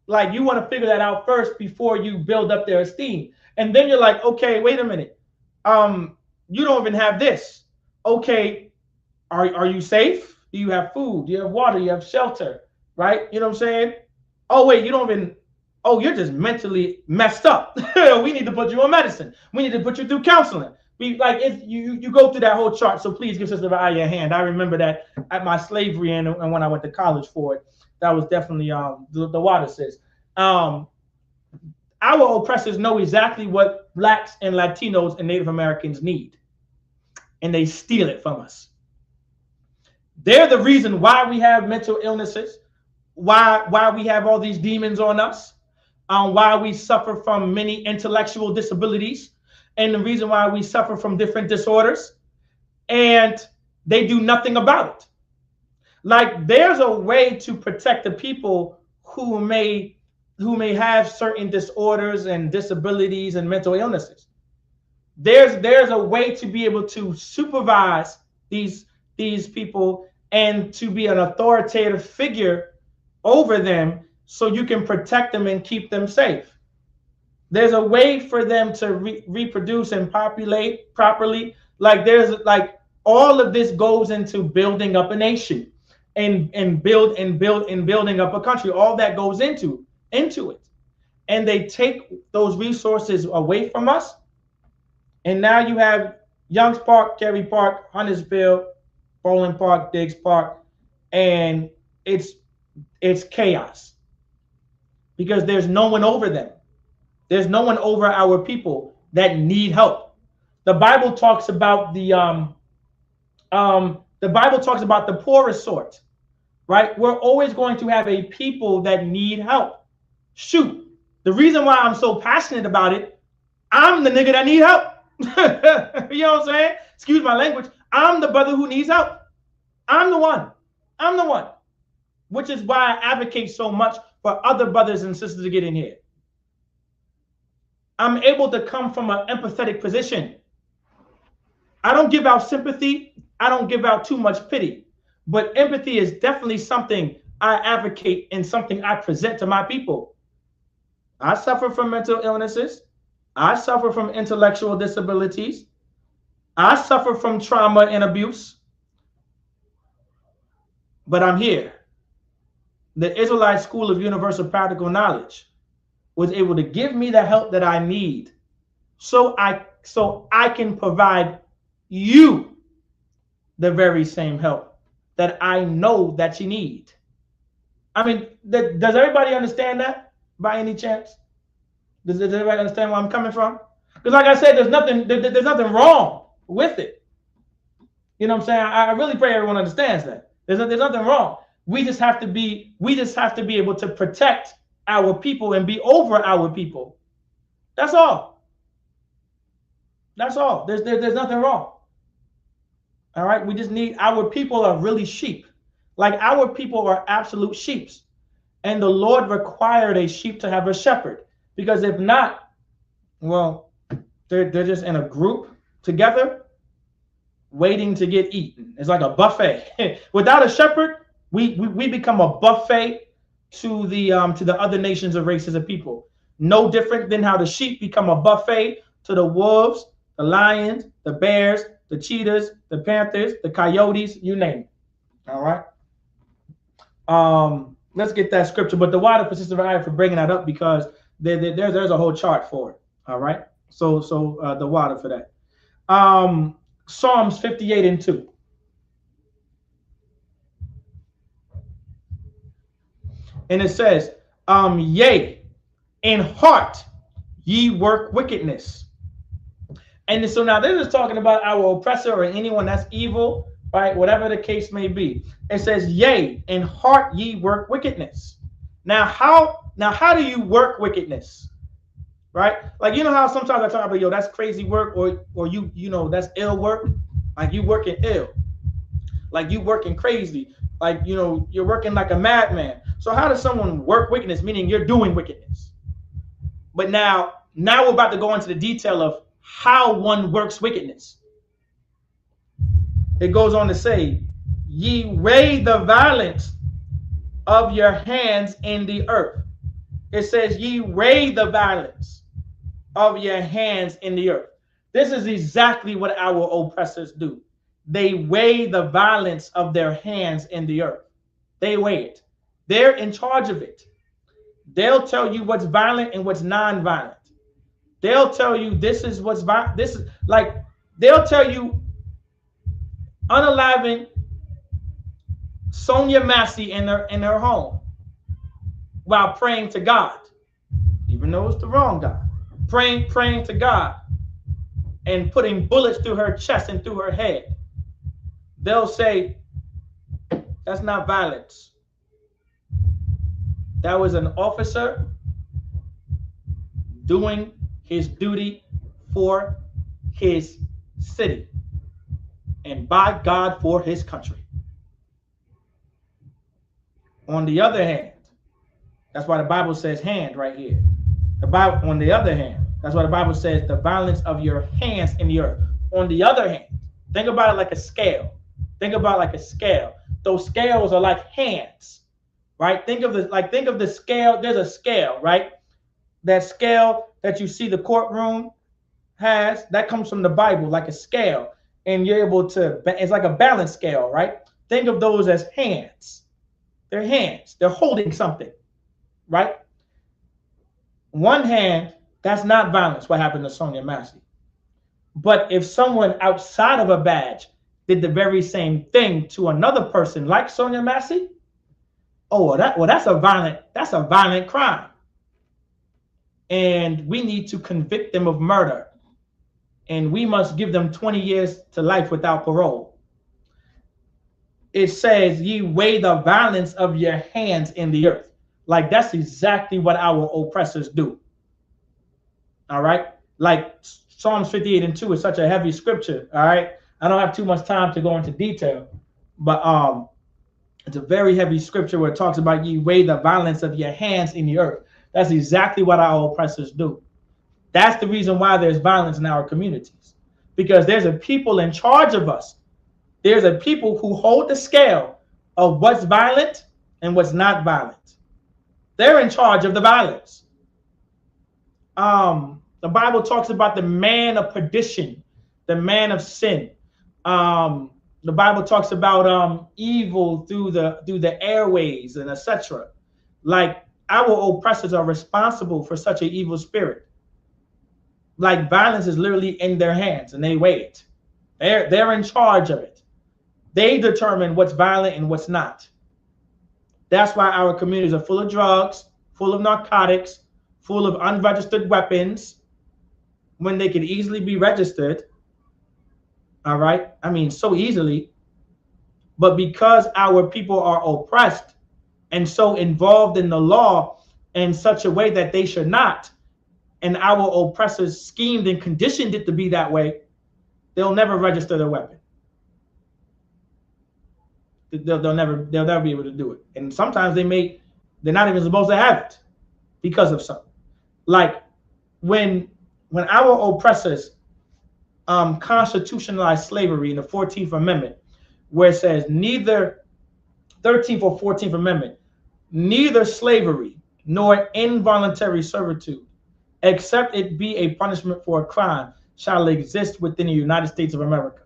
Like you want to figure that out first before you build up their esteem. And then you're like, okay, wait a minute. You don't even have this. Okay, are you safe? Do you have food? Do you have water? Do you have shelter? Right? You know what I'm saying? Oh, wait, you don't even, oh, you're just mentally messed up. We need to put you on medicine. We need to put you through counseling. You go through that whole chart. So please give Sister Raya a hand. I remember that at my slavery and when I went to college for it. That was definitely the water says. Our oppressors know exactly what Blacks and Latinos and Native Americans need, and they steal it from us. They're the reason why we have mental illnesses, why we have all these demons on us, why we suffer from many intellectual disabilities, and the reason why we suffer from different disorders, and they do nothing about it. Like there's a way to protect the people who may have certain disorders and disabilities and mental illnesses. There's a way to be able to supervise these people and to be an authoritative figure over them so you can protect them and keep them safe. There's a way for them to reproduce and populate properly. Like there's like all of this goes into building up a nation and building up a country. All that goes into it. And they take those resources away from us. And now you have Youngs Park, Kerry Park, Huntersville, Bowling Park, Diggs Park, and it's chaos because there's no one over them. There's no one over our people that need help. The Bible talks about the poorest sort, right? We're always going to have a people that need help. Shoot, the reason why I'm so passionate about it, I'm the nigga that need help. You know what I'm saying? Excuse my language. I'm the brother who needs help. I'm the one. Which is why I advocate so much for other brothers and sisters to get in here. I'm able to come from an empathetic position. I don't give out sympathy. I don't give out too much pity. But empathy is definitely something I advocate and something I present to my people. I suffer from mental illnesses. I suffer from intellectual disabilities. I suffer from trauma and abuse. But I'm here. The Israelite School of Universal Practical Knowledge. was able to give me the help that I need, so I can provide you the very same help that I know that you need. I mean, does everybody understand that by any chance? Does everybody understand where I'm coming from? Because like I said, there's nothing wrong with it. You know what I'm saying? I really pray everyone understands that. There's nothing wrong. We just have to be able to protect our people and be over our people. That's all. That's all. There's nothing wrong. All right. We just need, our people are really sheep. Like, our people are absolute sheeps. And the Lord required a sheep to have a shepherd. Because if not, well, they're just in a group together waiting to get eaten. It's like a buffet. Without a shepherd, we become a buffet to the other nations of races of people. No different than how the sheep become a buffet to the wolves, the lions, the bears, the cheetahs, the panthers, the coyotes, you name it. All right. Let's get that scripture. But the water for Sister Raya for bringing that up, because there's a whole chart for it. All right. So the water for that. Psalms 58:2. And it says, yea, in heart ye work wickedness. And so now this is talking about our oppressor or anyone that's evil, right? Whatever the case may be. It says, yea, in heart ye work wickedness. Now how do you work wickedness? Right? Like, you know how sometimes I talk about, yo, that's crazy work, or you know, that's ill work. Like, you working ill. Like, you working crazy. Like, you know, you're working like a madman. So how does someone work wickedness? Meaning you're doing wickedness. But now we're about to go into the detail of how one works wickedness. It goes on to say, ye weigh the violence of your hands in the earth. It says, ye weigh the violence of your hands in the earth. This is exactly what our oppressors do. They weigh the violence of their hands in the earth. They weigh it. They're in charge of it. They'll tell you what's violent and what's non-violent. They'll tell you this is what's violent. This is like, they'll tell you unaliving Sonia Massey in her home while praying to God, even though it's the wrong God. Praying to God and putting bullets through her chest and through her head. They'll say, that's not violence. That was an officer doing his duty for his city and by God for his country. On the other hand, that's why the Bible says hand right here. The Bible, on the other hand, that's why the Bible says the violence of your hands in the earth. On the other hand, think about it like a scale. Think about it like a scale. Those scales are like hands, right? Think of the scale. There's a scale, right? That scale that you see the courtroom has, that comes from the Bible, like a scale. And you're able to, it's like a balance scale, right? Think of those as hands. They're hands. They're holding something, right? One hand, that's not violence, what happened to Sonia Massey. But if someone outside of a badge did the very same thing to another person like Sonia Massey, that's a violent crime. And we need to convict them of murder. And we must give them 20 years to life without parole. It says, ye weigh the violence of your hands in the earth. Like, that's exactly what our oppressors do. All right? Like, Psalms 58:2 is such a heavy scripture. All right? I don't have too much time to go into detail, but it's a very heavy scripture where it talks about ye weigh the violence of your hands in the earth. That's exactly what our oppressors do. That's the reason why there's violence in our communities, because there's a people in charge of us. There's a people who hold the scale of what's violent and what's not violent. They're in charge of the violence. The Bible talks about the man of perdition, the man of sin. The Bible talks about evil through the airways and etc. Like, our oppressors are responsible for such an evil spirit. Like violence is literally in their hands and they weigh it. They're in charge of it. They determine what's violent and what's not. That's why our communities are full of drugs, full of narcotics, full of unregistered weapons when they could easily be registered. All right. I mean, so easily. But because our people are oppressed and so involved in the law in such a way that they should not, and our oppressors schemed and conditioned it to be that way, they'll never register their weapon. They'll never be able to do it. And sometimes they're not even supposed to have it because of something. Like when our oppressors constitutionalized slavery in the 14th Amendment, where it says neither 13th or 14th Amendment, neither slavery nor involuntary servitude, except it be a punishment for a crime, shall exist within the United States of America.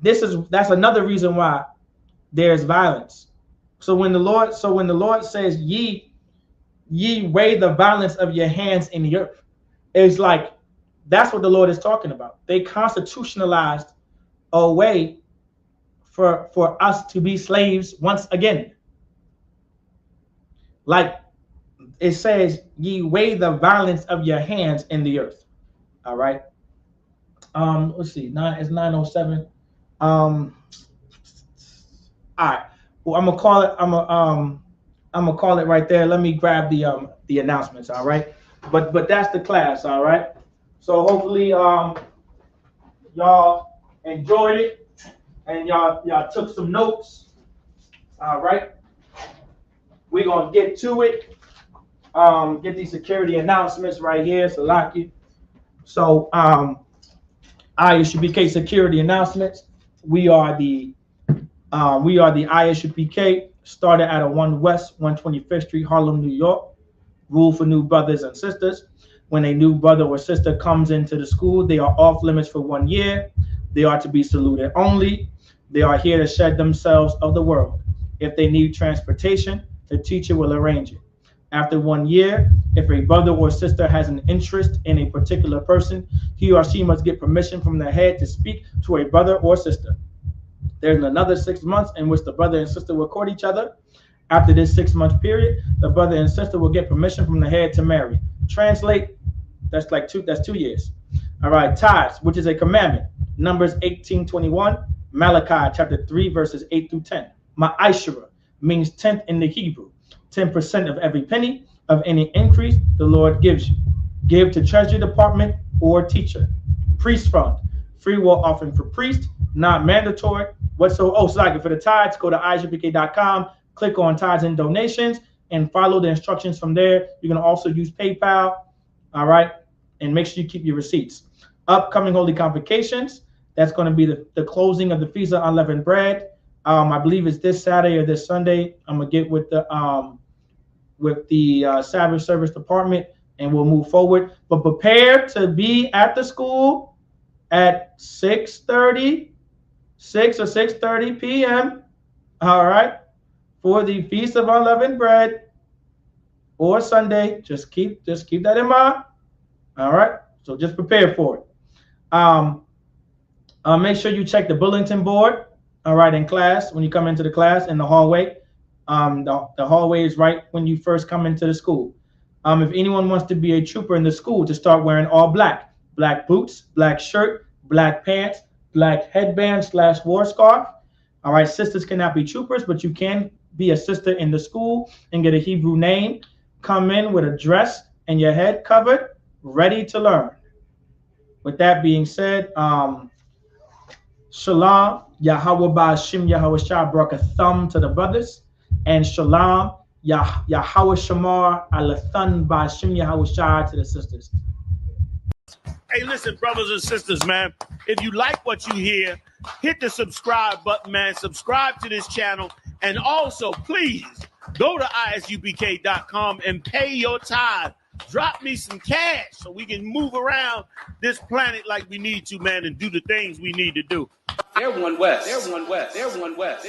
That's another reason why there's violence. So when the Lord says, ye weigh the violence of your hands in the earth, it's like that's what the Lord is talking about. They constitutionalized a way for us to be slaves once again. Like it says, ye weigh the violence of your hands in the earth. All right. Let's see. It's 9:07. All right. Well, I'm gonna call it right there. Let me grab the announcements. All right. But that's the class. All right. So hopefully y'all enjoyed it and y'all took some notes. All right. We're gonna get to it. Get these security announcements right here. So lock you. So ISUPK security announcements. We are the ISUPK, started at 1 West 125th Street, Harlem, New York. Rule for new brothers and sisters. When a new brother or sister comes into the school, they are off limits for 1 year. They are to be saluted only. They are here to shed themselves of the world. If they need transportation, the teacher will arrange it. After 1 year, if a brother or sister has an interest in a particular person, he or she must get permission from the head to speak to a brother or sister. There's another 6 months in which the brother and sister will court each other. After this 6-month period, the brother and sister will get permission from the head to marry. Translate, that's 2 years. All right, tithes, which is a commandment. Numbers 18:21, Malachi chapter 3, verses 8 through 10. Ma'ashara means tenth in the Hebrew. 10% of every penny of any increase the Lord gives you. Give to Treasury Department or teacher. Priest fund, free will offering for priest, not mandatory. For the tithes, go to ISUPK.com, click on tithes and donations, and follow the instructions from there. You can also use PayPal, all right? And make sure you keep your receipts. Upcoming Holy Convocations, that's going to be the closing of the Feast of Unleavened Bread. I believe it's this Saturday or this Sunday. I'm going to get with the Sabbath Service Department, and we'll move forward. But prepare to be at the school at 6:30 or 6:30 p.m. All right, for the Feast of Unleavened Bread, or Sunday. Just keep that in mind. All right, so just prepare for it. Make sure you check the bulletin board. All right, in class, when you come into the class in the hallway. The hallway is right when you first come into the school. If anyone wants to be a trooper in the school, to start wearing all black. Black boots, black shirt, black pants, black headband / war scarf. All right, sisters cannot be troopers, but you can be a sister in the school and get a Hebrew name. Come in with a dress and your head covered, ready to learn. With that being said, Shalom, Yahweh Ba'ashim Yahweh Shah brought a thumb to the brothers, and Shalom, Yahweh Shamar Alathan Ba'ashim Yahweh Shah to the sisters. Hey, listen, brothers and sisters, man, if you like what you hear, hit the subscribe button, man. Subscribe to this channel. And also, please, go to ISUPK.com and pay your tithe. Drop me some cash so we can move around this planet like we need to, man, and do the things we need to do. They're one West. They're one West. They're one West.